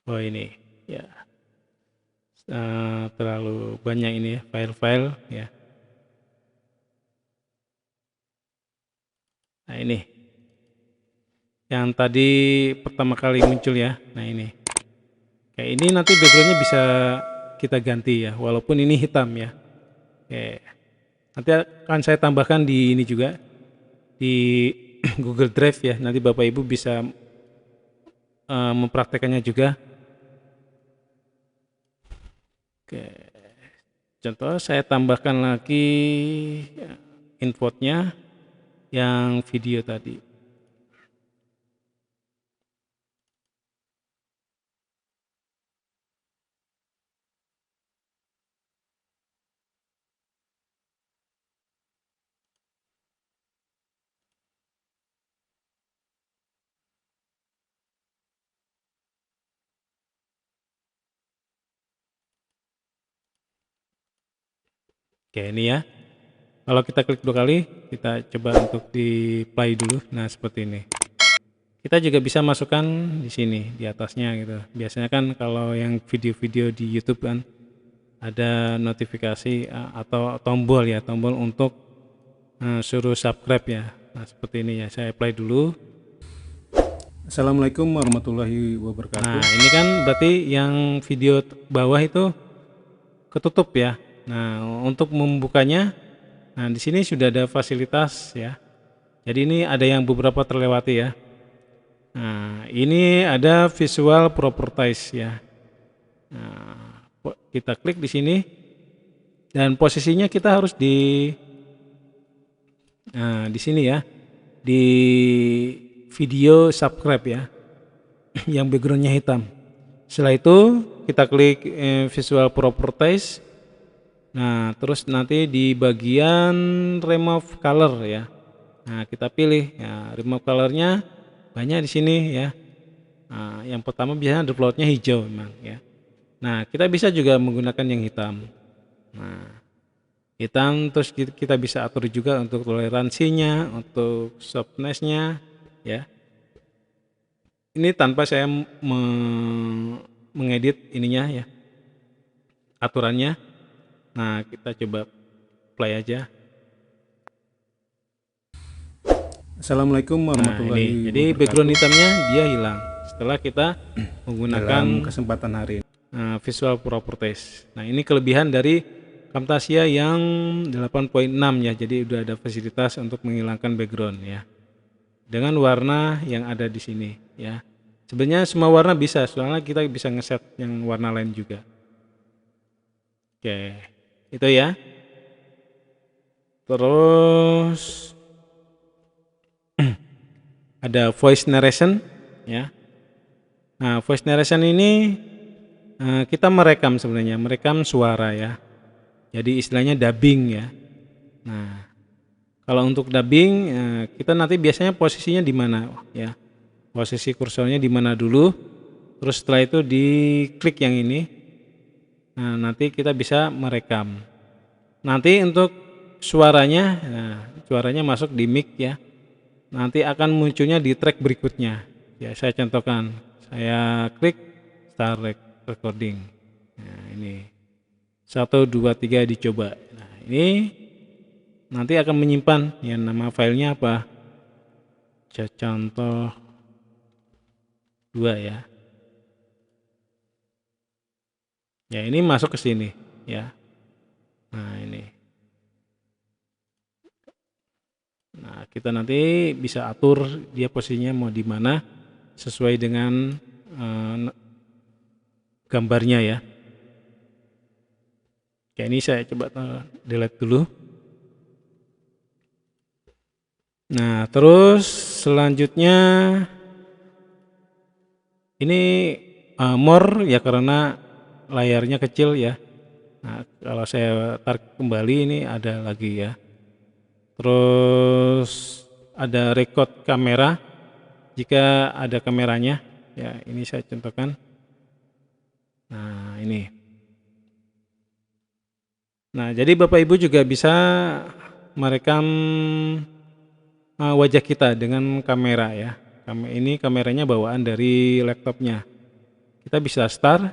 Oh ini, ya terlalu banyak ini ya, file-file ya. Nah ini, yang tadi pertama kali muncul ya. Nah ini, kayak ini nanti backgroundnya bisa kita ganti ya, walaupun ini hitam ya. Oke, nanti akan saya tambahkan di ini juga di Google Drive ya. Nanti Bapak Ibu bisa mempraktekannya juga. Oke, contoh saya tambahkan lagi inputnya yang video tadi. Oke, ini ya. Kalau kita klik 2 kali, kita coba untuk di play dulu. Nah, seperti ini. Kita juga bisa masukkan di sini, di atasnya gitu. Biasanya kan kalau yang video-video di YouTube kan ada notifikasi atau tombol ya, tombol untuk suruh subscribe ya. Nah, seperti ini ya. Saya play dulu. Assalamualaikum warahmatullahi wabarakatuh. Nah, ini kan berarti yang video bawah itu ketutup ya. Nah, untuk membukanya, nah di sini sudah ada fasilitas ya. Jadi ini ada yang beberapa terlewati ya. Nah, ini ada visual properties ya. Nah, kita klik di sini dan posisinya kita harus di sini ya, di video subscribe ya, yang backgroundnya hitam. Setelah itu kita klik visual properties. Nah, terus nanti di bagian remove color ya. Nah, kita pilih ya, remove colornya banyak di sini ya. Nah, yang pertama biasanya defaultnya hijau memang ya. Nah, kita bisa juga menggunakan yang hitam. Nah, hitam terus kita bisa atur juga untuk toleransinya, untuk softness-nya ya. Ini tanpa saya mengedit ininya ya, aturannya. Nah, kita coba play aja. Assalamualaikum Nah, warahmatullahi ini jadi wabarakatuh. background hitamnya dia hilang setelah kita menggunakan Dalam kesempatan hari ini visual properties. Nah, ini kelebihan dari Camtasia yang 8.6 ya. Jadi udah ada fasilitas untuk menghilangkan background ya. Dengan warna yang ada di sini ya. Sebenarnya semua warna bisa, soalnya kita bisa ngeset yang warna lain juga. Oke, itu ya. Terus ada voice narration ya. Nah, voice narration ini kita merekam sebenarnya, merekam suara ya. Jadi istilahnya dubbing ya. Nah, kalau untuk dubbing kita nanti biasanya posisinya di mana ya? Posisi kursornya di mana dulu? Terus setelah itu diklik yang ini. Nah, nanti kita bisa merekam. Nanti untuk suaranya, nah, suaranya masuk di mic ya. Nanti akan munculnya di track berikutnya. Ya, saya contohkan. Saya klik start recording. Nah, ini 1 2 3 dicoba. Nah, ini nanti akan menyimpan yang nama filenya apa? Contoh 2 ya. Ya, ini masuk ke sini ya. Nah, ini. Nah, kita nanti bisa atur dia posisinya mau di mana sesuai dengan gambarnya ya. Oke, ini saya coba delete dulu. Nah, terus selanjutnya ini more ya karena layarnya kecil ya. Nah, kalau saya tarik kembali ini ada lagi ya. Terus ada record kamera jika ada kameranya ya, ini saya contohkan. Nah, ini. Nah, jadi Bapak Ibu juga bisa merekam wajah kita dengan kamera ya. Ini kameranya bawaan dari laptopnya. Kita bisa start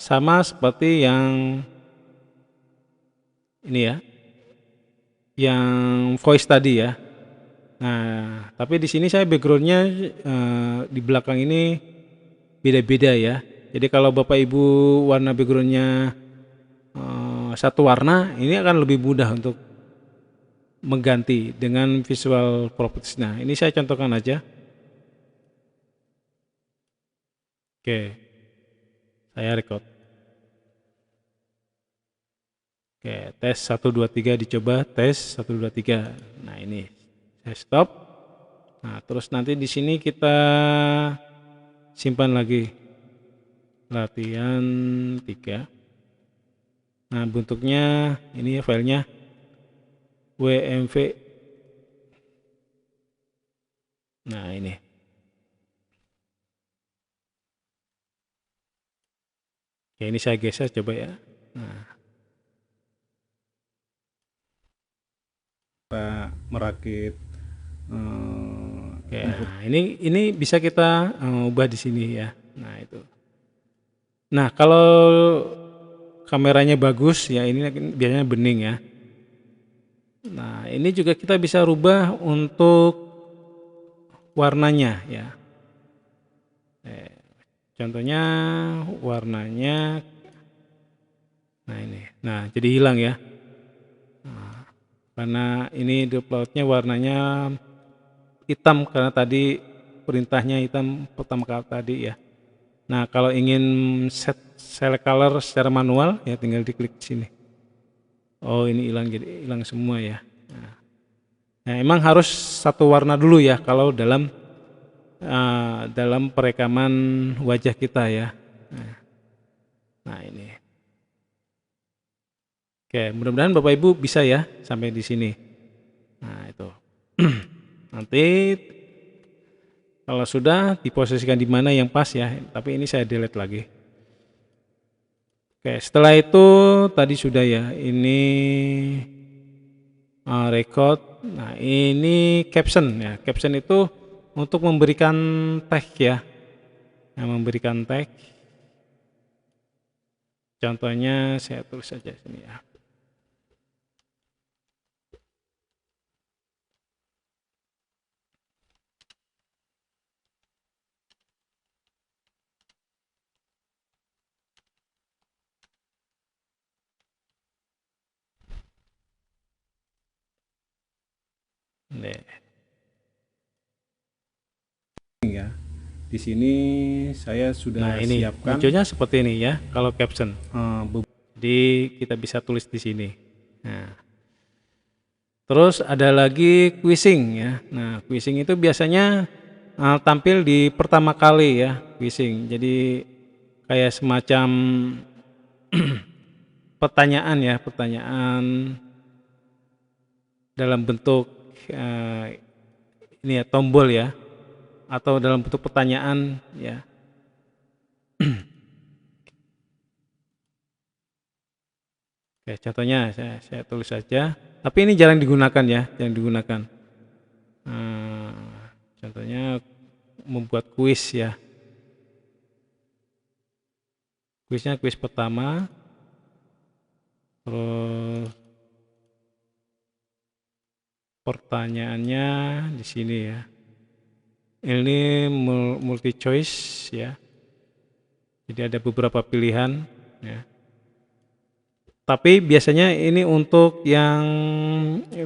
sama seperti yang ini ya, yang voice tadi ya. Nah, tapi di sini saya backgroundnya di belakang ini beda-beda ya. Jadi kalau Bapak Ibu warna backgroundnya satu warna, ini akan lebih mudah untuk mengganti dengan visual properties. Nah, ini saya contohkan aja. Oke, saya record. Oke, tes 1 2 3 dicoba, tes 1 2 3. Nah, ini saya stop. Nah, terus nanti di sini kita simpan lagi latihan 3. Nah, bentuknya ini ya filenya WMV. Nah, ini. Ya, ini saya geser coba ya. Nah, kita merakit oke, nah ini bisa kita ubah di sini ya. Nah, itu. Nah, kalau kameranya bagus ya ini biasanya bening ya. Nah, ini juga kita bisa rubah untuk warnanya ya. Contohnya warnanya, nah ini, nah jadi hilang ya. Nah, karena ini defaultnya warnanya hitam karena tadi perintahnya hitam pertama kali tadi ya. Nah, kalau ingin select color secara manual ya tinggal diklik sini. Oh, ini hilang, jadi hilang semua ya. Nah, emang harus satu warna dulu ya kalau dalam perekaman wajah kita ya. Nah, ini. Oke, mudah-mudahan Bapak Ibu bisa ya sampai di sini. Nah, itu. Nanti kalau sudah diposisikan di mana yang pas ya, tapi ini saya delete lagi. Oke, setelah itu tadi sudah ya, ini record. Nah, ini caption ya. Caption itu untuk memberikan tag ya. Nah, memberikan tag. Contohnya saya tulis saja sini ya. Nih. Ya. Di sini saya Nah, sudah ini siapkan munculnya seperti ini ya kalau caption. beberapa Jadi kita bisa tulis di sini. Nah, terus ada lagi quizzing ya. Nah, quizzing itu biasanya tampil di pertama kali ya, quizzing. Jadi kayak semacam pertanyaan ya, pertanyaan dalam bentuk ini ya tombol ya, atau dalam bentuk pertanyaan ya. Oke, contohnya saya tulis saja. Tapi ini jarang digunakan ya, jarang digunakan. Contohnya membuat kuis ya. Kuisnya kuis pertama, terus pertanyaannya di sini ya. Ini multi choice ya. Jadi ada beberapa pilihan ya. Tapi biasanya ini untuk yang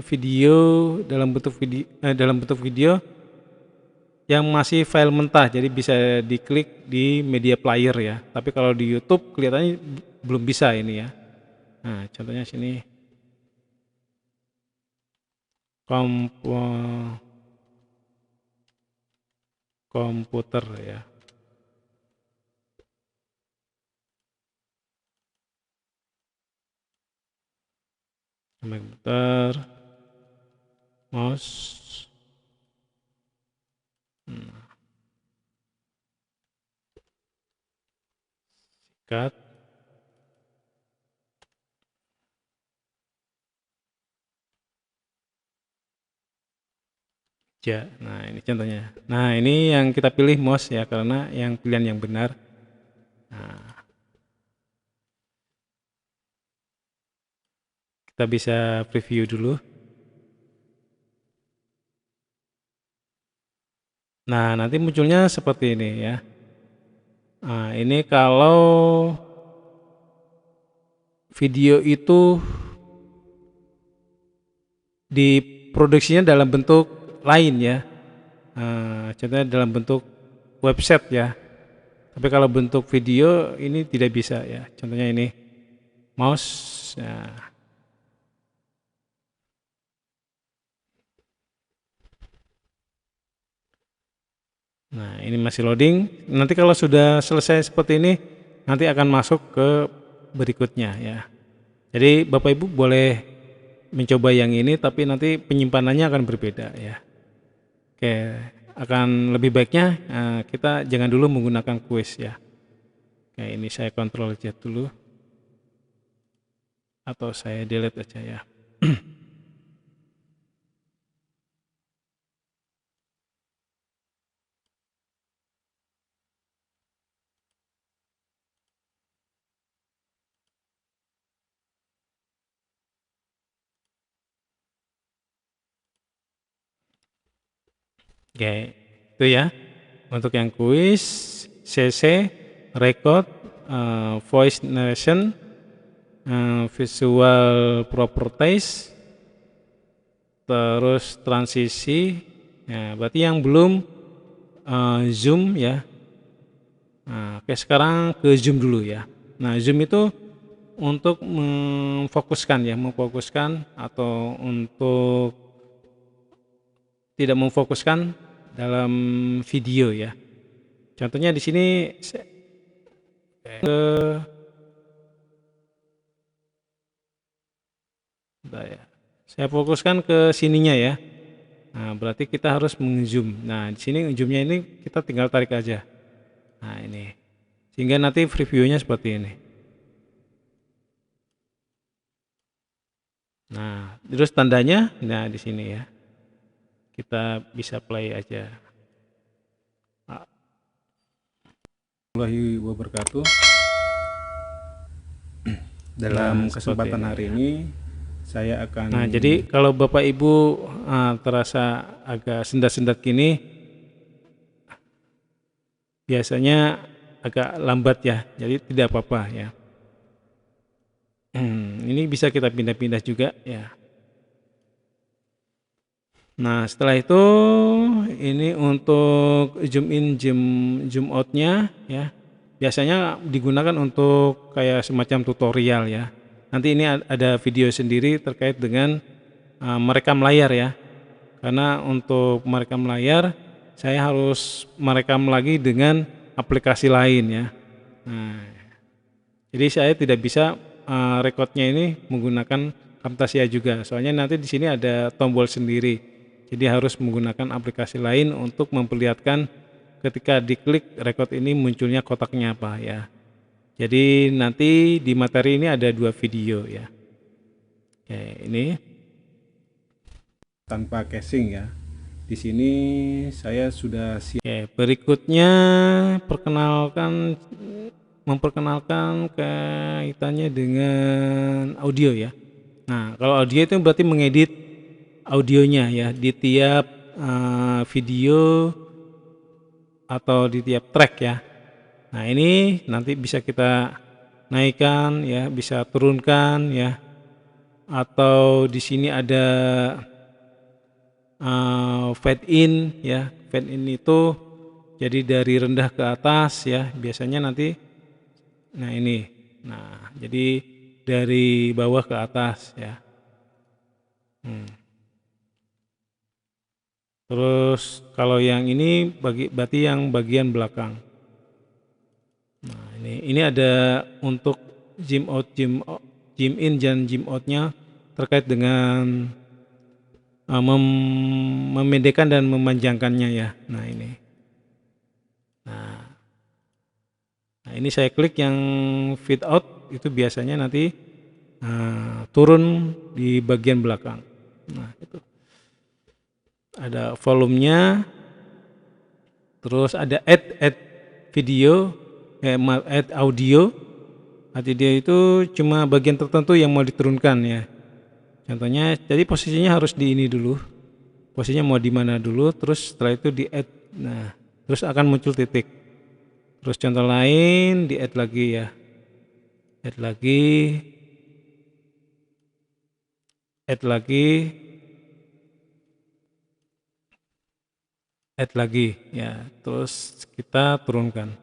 video dalam bentuk video yang masih file mentah, jadi bisa diklik di media player ya. Tapi kalau di YouTube kelihatannya belum bisa ini ya. Nah, contohnya sini komputer ya. Komputer, mouse. Sikat. Ya, nah ini contohnya. Nah, ini yang kita pilih mouse ya karena yang pilihan yang benar. Nah, kita bisa preview dulu. Nah, nanti munculnya seperti ini ya. Nah, ini kalau video itu diproduksinya dalam bentuk lain ya. Contohnya dalam bentuk website ya. Tapi kalau bentuk video ini tidak bisa ya. Contohnya ini mouse. Nah, ini masih loading. Nanti kalau sudah selesai seperti ini, nanti akan masuk ke berikutnya ya. Jadi Bapak Ibu boleh mencoba yang ini, tapi nanti penyimpanannya akan berbeda ya. Oke, akan lebih baiknya kita jangan dulu menggunakan quiz ya. Oke, ini saya Ctrl Z dulu. Atau saya delete aja ya. Oke, itu ya. Untuk yang kuis, CC, record, voice narration, visual properties, terus transisi. Ya, berarti yang belum zoom ya. Nah, oke, sekarang ke zoom dulu ya. Nah, zoom itu untuk memfokuskan atau untuk tidak memfokuskan dalam video ya. Contohnya di sini saya fokuskan ke sininya ya. Nah, berarti kita harus mengzoom. Nah, di sini zoomnya ini kita tinggal tarik aja. Nah, ini. Sehingga nanti previewnya seperti ini. Nah, terus tandanya, nah di sini ya. Kita bisa play aja. Warahmatullahi wabarakatuh. Dalam kesempatan hari ini saya akan. Nah, jadi kalau Bapak Ibu terasa agak sendat-sendat gini, biasanya agak lambat ya, jadi tidak apa-apa ya. Ini bisa kita pindah-pindah juga ya. Nah, setelah itu ini untuk zoom in, zoom out-nya ya. Biasanya digunakan untuk kayak semacam tutorial ya. Nanti ini ada video sendiri terkait dengan merekam layar ya. Karena untuk merekam layar saya harus merekam lagi dengan aplikasi lain ya. Nah, jadi saya tidak bisa rekodnya ini menggunakan Camtasia juga. Soalnya nanti di sini ada tombol sendiri. Jadi harus menggunakan aplikasi lain untuk memperlihatkan ketika diklik record ini munculnya kotaknya apa ya. Jadi nanti di materi ini ada 2 video ya. Oke, ini tanpa casing ya. Di sini saya sudah siap. Oke, berikutnya memperkenalkan kaitannya dengan audio ya. Nah, kalau audio itu berarti mengedit audionya ya di tiap video atau di tiap track ya. Nah, ini nanti bisa kita naikkan ya, bisa turunkan ya. Atau di sini ada fade in ya. Fade in itu jadi dari rendah ke atas ya. Biasanya nanti nah ini. Nah, jadi dari bawah ke atas ya. Terus kalau yang ini berarti yang bagian belakang. Nah, ini ada untuk zoom out, zoom in dan zoom out-nya terkait dengan memendekkan dan memanjangkannya ya. Nah, ini. Nah, ini saya klik yang fade out itu biasanya nanti turun di bagian belakang. Nah, itu. Ada volumenya, terus ada add video, add audio. Add audio itu cuma bagian tertentu yang mau diturunkan ya. Contohnya, jadi posisinya harus di ini dulu. Posisinya mau di mana dulu, terus setelah itu di add. Nah, terus akan muncul titik. Terus contoh lain di add lagi ya. Add lagi ya, terus kita turunkan.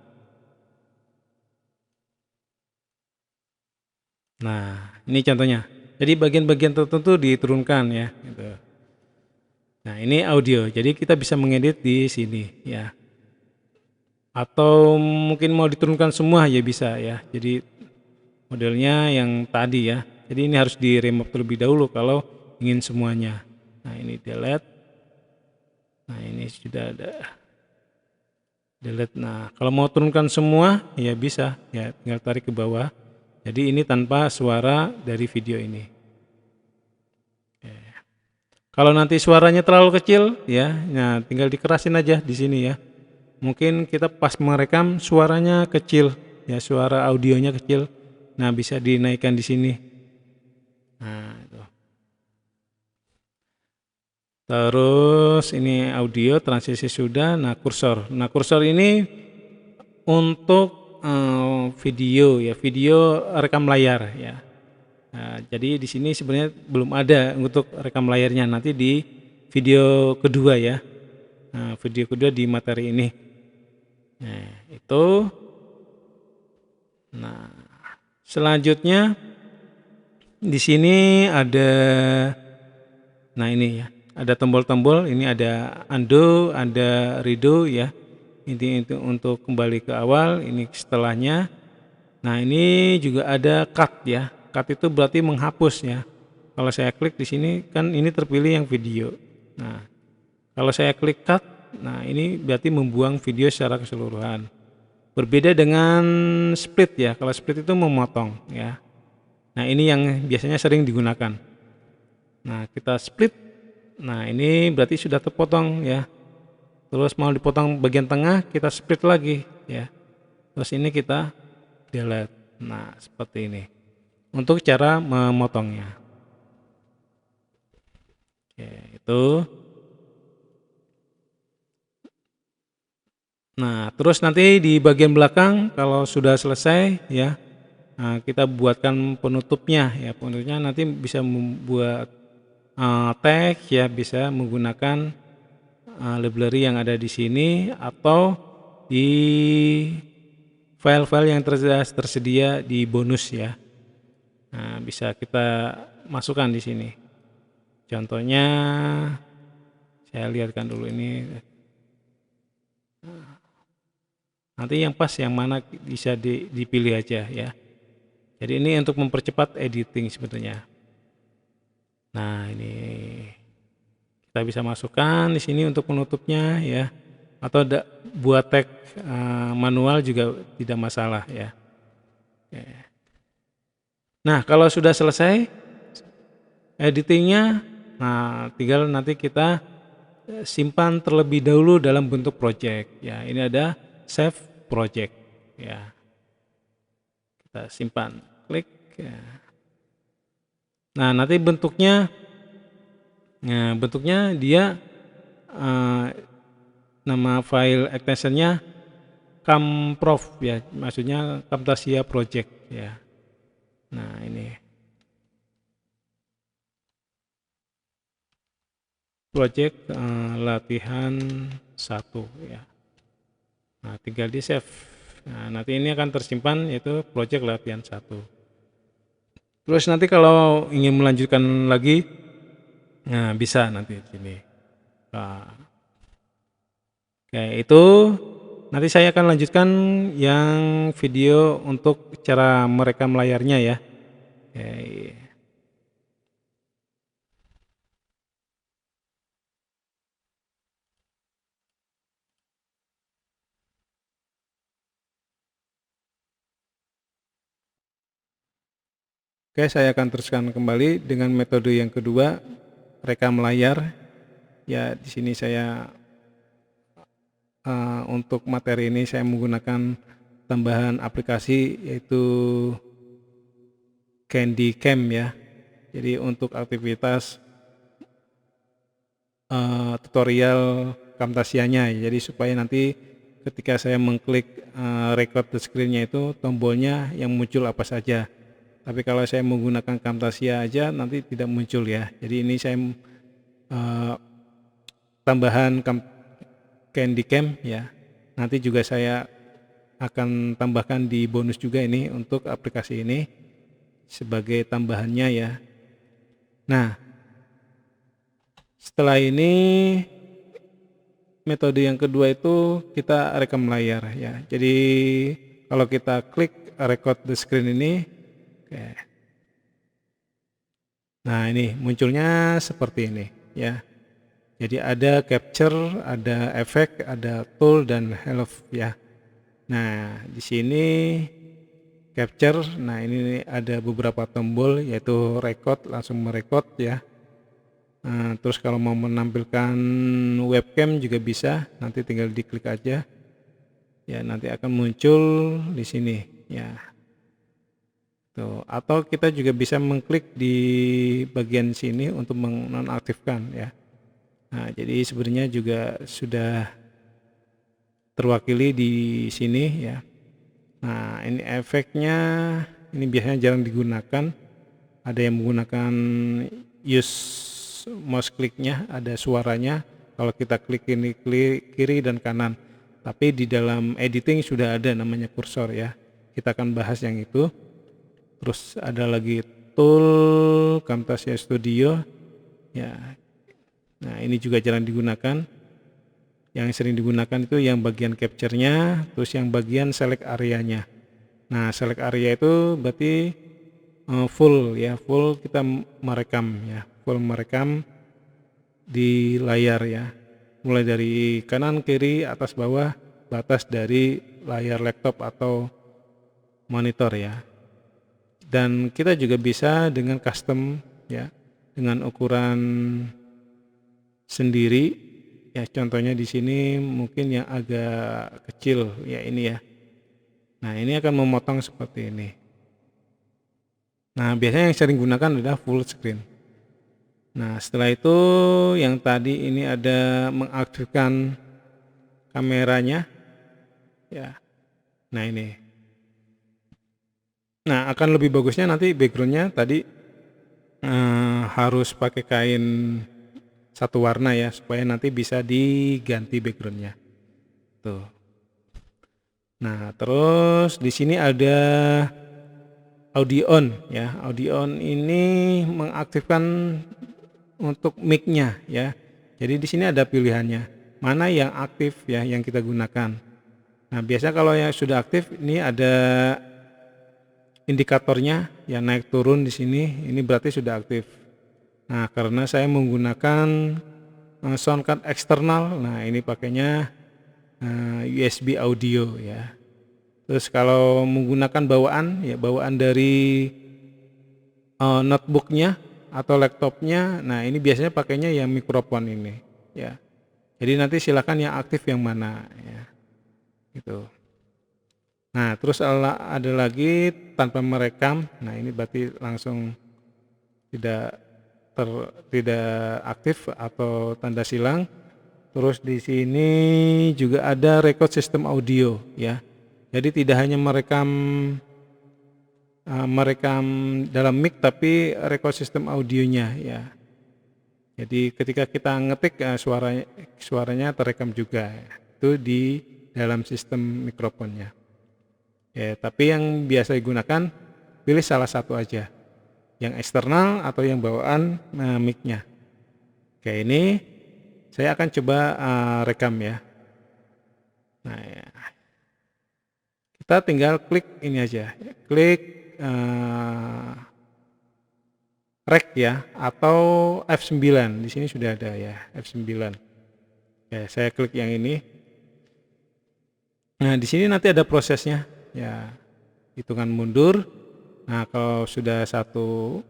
Nah, ini contohnya. Jadi bagian-bagian tertentu diturunkan ya gitu. Nah, ini audio. Jadi kita bisa mengedit di sini ya. Atau mungkin mau diturunkan semua ya bisa ya. Jadi modelnya yang tadi ya. Jadi ini harus di-remove terlebih dahulu kalau ingin semuanya. Nah, ini delete. Nah, ini sudah ada delete. Nah, kalau mau turunkan semua ya bisa ya, tinggal tarik ke bawah. Jadi ini tanpa suara dari video ini. Oke. Kalau nanti suaranya terlalu kecil ya, nah tinggal dikerasin aja di sini ya. Mungkin kita pas merekam suaranya kecil ya, suara audionya kecil. Nah, bisa dinaikkan di sini. Nah, itu. Terus ini audio transisi sudah. Nah, kursor ini untuk video ya, video rekam layar ya. Nah, jadi di sini sebenarnya belum ada untuk rekam layarnya, nanti di video kedua ya. video kedua di materi ini. Nah, itu. Nah, selanjutnya di sini ada, nah ini ya, ada tombol-tombol. Ini ada undo, ada redo ya. Ini untuk kembali ke awal. Ini setelahnya. Nah, ini juga ada cut ya. Cut itu berarti menghapus ya. Kalau saya klik di sini kan ini terpilih yang video. Nah, kalau saya klik cut, nah ini berarti membuang video secara keseluruhan. Berbeda dengan split ya. Kalau split itu memotong ya. Nah, ini yang biasanya sering digunakan. Nah, kita split. Nah, ini berarti sudah terpotong ya. Terus mau dipotong bagian tengah, kita split lagi ya. Terus ini kita delete. Nah, seperti ini. Untuk cara memotongnya. Oke, itu. Nah, terus nanti di bagian belakang kalau sudah selesai ya, nah, kita buatkan penutupnya ya. Penutupnya nanti bisa membuat tag ya, bisa menggunakan library yang ada di sini atau di file-file yang tersedia di bonus ya. Nah, bisa kita masukkan di sini. Contohnya saya lihatkan dulu ini. Nanti yang pas yang mana bisa dipilih aja ya. Jadi ini untuk mempercepat editing sebetulnya. Nah, ini kita bisa masukkan di sini untuk penutupnya ya. Atau buat tag manual juga tidak masalah ya. Oke. Nah, kalau sudah selesai editingnya, nah tinggal nanti kita simpan terlebih dahulu dalam bentuk project ya. Ini ada save project ya. Kita simpan, klik ya. Nah, nanti bentuknya dia nama file extensionnya Camprov ya, maksudnya Camtasia Project ya. Nah, ini project latihan 1 ya. Nah, tinggal di save. Nah, nanti ini akan tersimpan yaitu project latihan 1. Terus nanti kalau ingin melanjutkan lagi, nah bisa nanti di sini. Nah, oke, itu nanti saya akan lanjutkan yang video untuk cara merekam layarnya ya. Oke. Oke, saya akan teruskan kembali dengan metode yang kedua, rekam layar. Ya, di sini saya untuk materi ini saya menggunakan tambahan aplikasi yaitu CandyCam ya. Jadi untuk aktivitas tutorial Camtasianya, jadi supaya nanti ketika saya mengklik record the screen-nya itu tombolnya yang muncul apa saja. Tapi kalau saya menggunakan Camtasia aja nanti tidak muncul ya. Jadi ini saya tambahan CandyCam ya. Nanti juga saya akan tambahkan di bonus juga ini untuk aplikasi ini sebagai tambahannya ya. Nah, setelah ini metode yang kedua itu kita rekam layar ya. Jadi kalau kita klik record the screen ini, oke. Nah, ini munculnya seperti ini ya. Jadi ada capture, ada efek, ada tool dan help ya. Nah, di sini capture. Nah, ini ada beberapa tombol yaitu record, langsung merekod ya. Nah, terus kalau mau menampilkan webcam juga bisa, nanti tinggal diklik aja. Ya, nanti akan muncul di sini ya. Tuh, atau kita juga bisa mengklik di bagian sini untuk menonaktifkan ya. Nah, jadi sebenarnya juga sudah terwakili di sini ya. Nah, ini efeknya ini biasanya jarang digunakan. Ada yang menggunakan use mouse click-nya, ada suaranya. kalau kita klik kiri dan kanan. Tapi di dalam editing sudah ada namanya kursor ya. Kita akan bahas yang itu. Terus ada lagi tool Camtasia Studio ya. Nah, ini juga jarang digunakan. Yang sering digunakan itu yang bagian capture-nya, terus yang bagian select area-nya. Nah, select area itu berarti full ya, full kita merekam ya, full merekam di layar ya. Mulai dari kanan, kiri, atas, bawah, batas dari layar laptop atau monitor ya. Dan kita juga bisa dengan custom ya, dengan ukuran sendiri. Ya, contohnya di sini mungkin yang agak kecil ya ini ya. Nah, ini akan memotong seperti ini. Nah, biasanya yang sering gunakan adalah full screen. Nah, setelah itu yang tadi ini ada mengaktifkan kameranya ya. Nah, ini. Nah, akan lebih bagusnya nanti backgroundnya tadi harus pakai kain satu warna ya, supaya nanti bisa diganti backgroundnya. Tuh. Nah, terus di sini ada audio on ya. Audio on ini mengaktifkan untuk mic-nya ya. Jadi di sini ada pilihannya. Mana yang aktif ya yang kita gunakan. Nah, biasanya kalau yang sudah aktif ini ada indikatornya ya, naik turun di sini. Ini berarti sudah aktif. Nah, karena saya menggunakan sound card eksternal, nah ini pakainya USB audio ya. Terus kalau menggunakan bawaan ya, bawaan dari notebooknya atau laptopnya, nah ini biasanya pakainya yang mikrofon ini ya. Jadi nanti silakan yang aktif yang mana ya, gitu. Nah, terus ada lagi tanpa merekam. Nah, ini berarti langsung tidak aktif atau tanda silang. Terus di sini juga ada record system audio ya. Jadi tidak hanya merekam dalam mic, tapi record system audionya ya. Jadi ketika kita ngetik suaranya terekam juga ya. Itu di dalam sistem mikrofonnya. Ya, tapi yang biasa digunakan pilih salah satu aja. Yang eksternal atau yang bawaan mic-nya. Oke, ini saya akan coba rekam ya. Nah, ya. Kita tinggal klik ini aja, klik rec ya, atau F9. Di sini sudah ada ya, F9. Ya, saya klik yang ini. Nah, di sini nanti ada prosesnya ya, hitungan mundur. Nah, kalau sudah satu,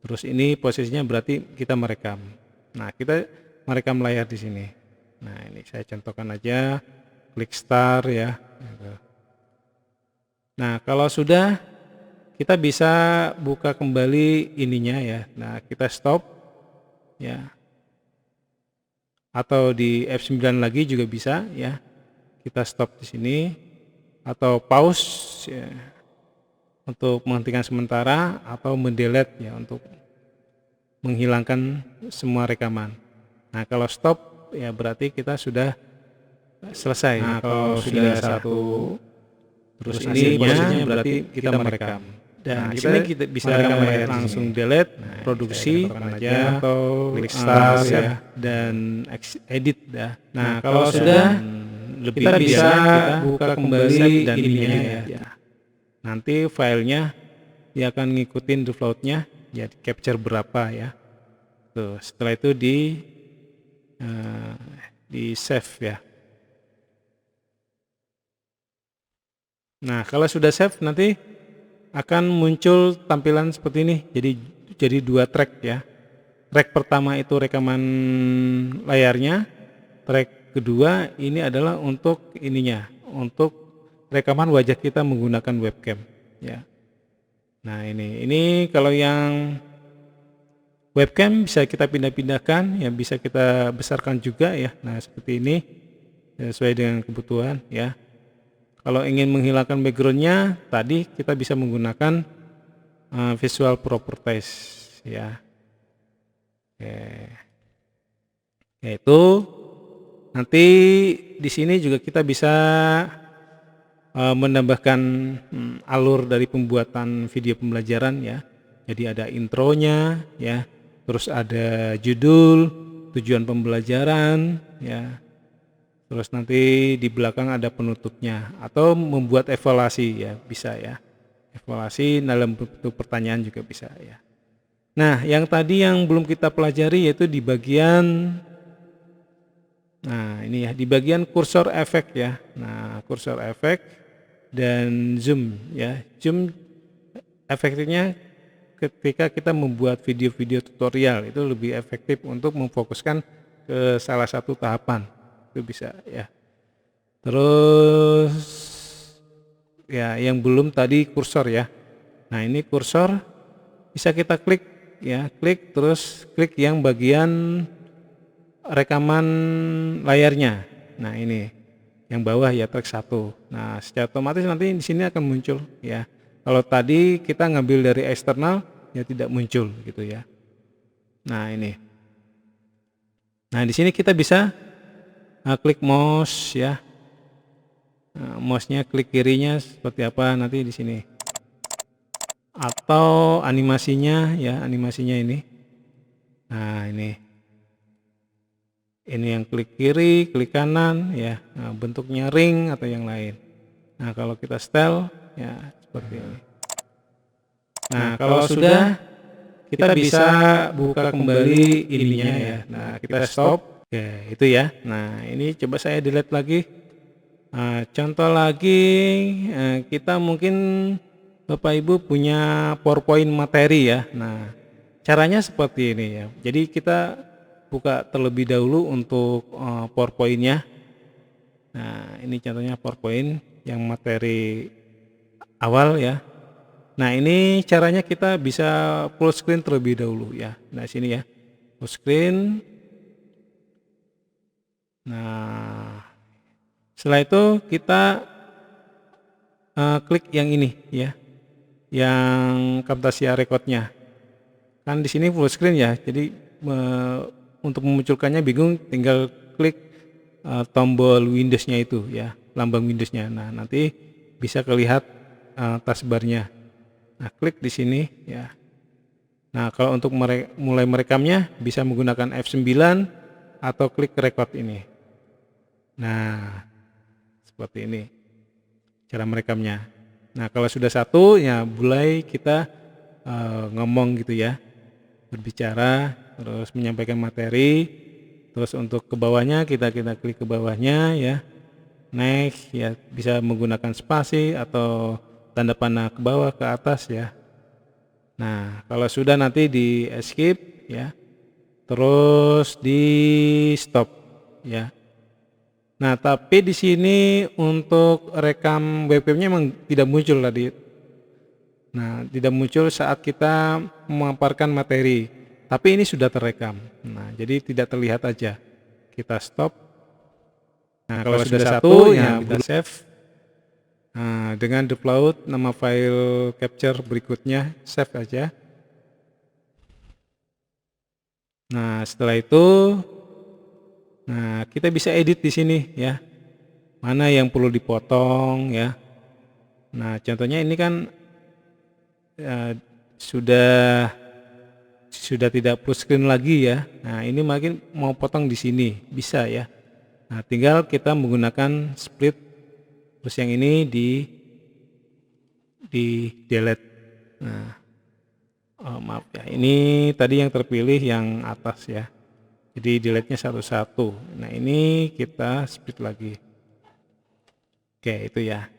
terus ini posisinya berarti kita merekam. Nah, kita merekam layar di sini. Nah, ini saya contohkan aja, klik start ya. Nah, kalau sudah, kita bisa buka kembali ininya ya. Nah, kita stop ya. Atau di F9 lagi juga bisa ya. Kita stop di sini atau pause ya, untuk menghentikan sementara, atau mendelete ya untuk menghilangkan semua rekaman. Nah, kalau stop ya berarti kita sudah selesai. Nah, kalau sudah satu, terus ini posisinya berarti kita merekam. Dan di sini kita bisa langsung delete, produksi aja, atau klik start ya, dan edit ya. Nah, kalau sudah kita bisa buka kembali dan ininya ya. Nanti filenya dia akan ngikutin defaultnya ya, capture berapa ya. Tuh, setelah itu di save ya. Nah, kalau sudah save nanti akan muncul tampilan seperti ini. Jadi dua track ya. Track pertama itu rekaman layarnya. Track kedua ini adalah untuk ininya, untuk rekaman wajah kita menggunakan webcam ya. Nah, ini kalau yang webcam bisa kita pindah-pindahkan ya, bisa kita besarkan juga ya. Nah, seperti ini sesuai dengan kebutuhan ya. Kalau ingin menghilangkan backgroundnya tadi kita bisa menggunakan visual properties ya. Oke. Yaitu nanti di sini juga kita bisa menambahkan alur dari pembuatan video pembelajaran ya. Jadi ada intronya ya, terus ada judul, tujuan pembelajaran ya. Terus nanti di belakang ada penutupnya atau membuat evaluasi ya, bisa ya. Evaluasi dalam bentuk pertanyaan juga bisa ya. Nah, yang tadi yang belum kita pelajari yaitu di bagian ini ya, di bagian kursor efek ya. Nah, kursor efek dan zoom ya. Zoom efektifnya ketika kita membuat video-video tutorial itu lebih efektif untuk memfokuskan ke salah satu tahapan. Itu bisa ya. Terus ya yang belum tadi kursor ya. Nah, ini kursor bisa kita klik ya, klik terus klik yang bagian rekaman layarnya. Nah, ini yang bawah ya, track 1. Nah, secara otomatis nanti di sini akan muncul ya. Kalau tadi kita ngambil dari eksternal ya tidak muncul gitu ya. Nah, ini. Nah, di sini kita bisa klik mouse ya. Nah, mouse-nya klik kirinya seperti apa nanti di sini. Atau animasinya ya, animasinya ini. Nah, ini yang klik kiri, klik kanan ya. Nah, bentuknya ring atau yang lain. Nah, kalau kita setel ya seperti ini. Nah, kalau sudah kita bisa buka kembali ininya ya. Nah, kita stop. Oke, itu ya. Nah, ini coba saya delete lagi. Contoh lagi, kita mungkin Bapak Ibu punya PowerPoint materi ya. Nah, caranya seperti ini ya. Jadi kita buka terlebih dahulu untuk PowerPoint-nya. Nah, ini contohnya PowerPoint yang materi awal ya. Nah, ini caranya kita bisa full screen terlebih dahulu ya. Nah, sini ya. Full screen. Nah, setelah itu kita klik yang ini ya. Yang Camtasia Record-nya. Kan di sini full screen ya. Jadi untuk memunculkannya bingung, tinggal klik tombol Windows-nya itu ya, lambang Windows-nya. Nah, nanti bisa kelihatan taskbar-nya. Nah, klik di sini ya. Nah, kalau untuk mulai merekamnya bisa menggunakan F9 atau klik record ini. Nah, seperti ini cara merekamnya. Nah, kalau sudah satu ya mulai kita ngomong gitu ya, berbicara terus menyampaikan materi. Terus untuk ke bawahnya kita klik ke bawahnya ya, next ya, bisa menggunakan spasi atau tanda panah ke bawah ke atas ya. Nah, kalau sudah nanti di escape ya, terus di stop ya. Nah, tapi di sini untuk rekam webcamnya memang tidak muncul tadi. Nah, tidak muncul saat kita memaparkan materi. Tapi ini sudah terekam. Nah, jadi tidak terlihat aja. Kita stop. Nah, kalau sudah satu ya kita save. Nah, dengan upload nama file capture berikutnya, save aja. Nah, setelah itu kita bisa edit di sini ya. Mana yang perlu dipotong ya. Nah, contohnya ini kan sudah tidak full screen lagi ya. Nah, ini makin mau potong di sini bisa ya. Nah, tinggal kita menggunakan split, terus yang ini di delete. Nah, maaf ya, ini tadi yang terpilih yang atas ya. Jadi delete-nya satu-satu. Nah, ini kita split lagi. Oke, itu ya.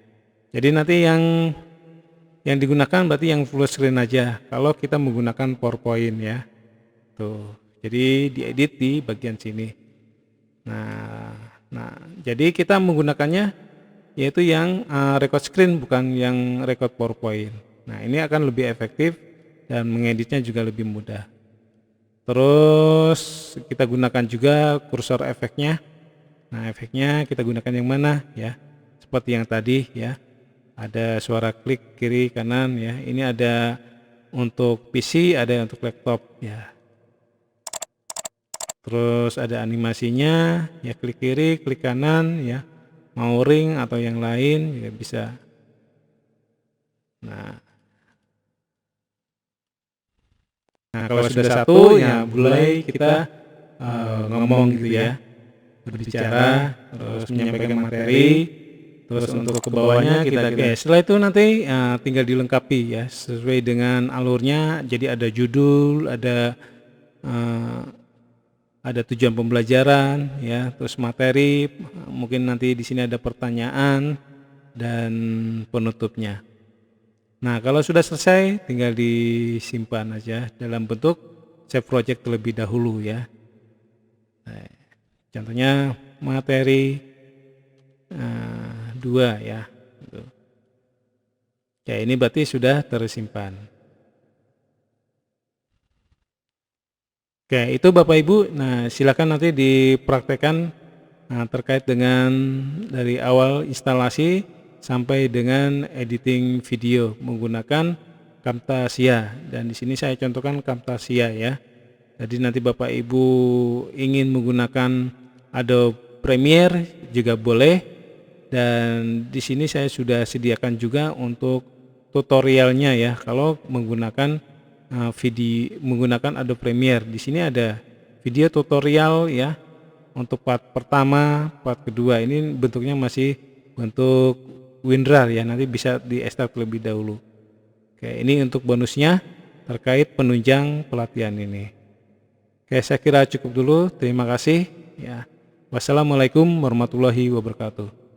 Jadi nanti yang digunakan berarti yang full screen aja kalau kita menggunakan PowerPoint ya. Tuh. Jadi diedit di bagian sini. Nah, jadi kita menggunakannya yaitu yang record screen bukan yang record PowerPoint. Nah, ini akan lebih efektif dan mengeditnya juga lebih mudah. Terus kita gunakan juga kursor efeknya. Nah, efeknya kita gunakan yang mana ya? Seperti yang tadi ya. Ada suara klik kiri kanan ya. Ini ada untuk PC, ada untuk laptop ya. Terus ada animasinya, ya klik kiri, klik kanan, ya mau ring atau yang lain ya bisa. Nah, kalau sudah satu ya mulai kita ngomong gitu ya, berbicara, terus menyampaikan materi, terus untuk ke bawahnya kita setelah itu nanti tinggal dilengkapi ya sesuai dengan alurnya. Jadi ada judul, ada tujuan pembelajaran ya, terus materi, mungkin nanti di sini ada pertanyaan dan penutupnya. Nah, kalau sudah selesai tinggal disimpan aja dalam bentuk save project terlebih dahulu ya. Nah, contohnya materi 2 ya. Ya, ini berarti sudah tersimpan. Oke, itu Bapak Ibu. Nah, silakan nanti dipraktekkan terkait dengan dari awal instalasi sampai dengan editing video menggunakan Camtasia. Dan di sini saya contohkan Camtasia ya. Jadi nanti Bapak Ibu ingin menggunakan Adobe Premiere juga boleh. Dan di sini saya sudah sediakan juga untuk tutorialnya ya. Kalau menggunakan menggunakan Adobe Premiere, di sini ada video tutorial ya untuk part pertama, part kedua. Ini bentuknya masih bentuk WinRAR ya, nanti bisa di-ekstrak terlebih dahulu. Oke, ini untuk bonusnya terkait penunjang pelatihan ini. Oke, saya kira cukup dulu. Terima kasih ya. Wassalamualaikum warahmatullahi wabarakatuh.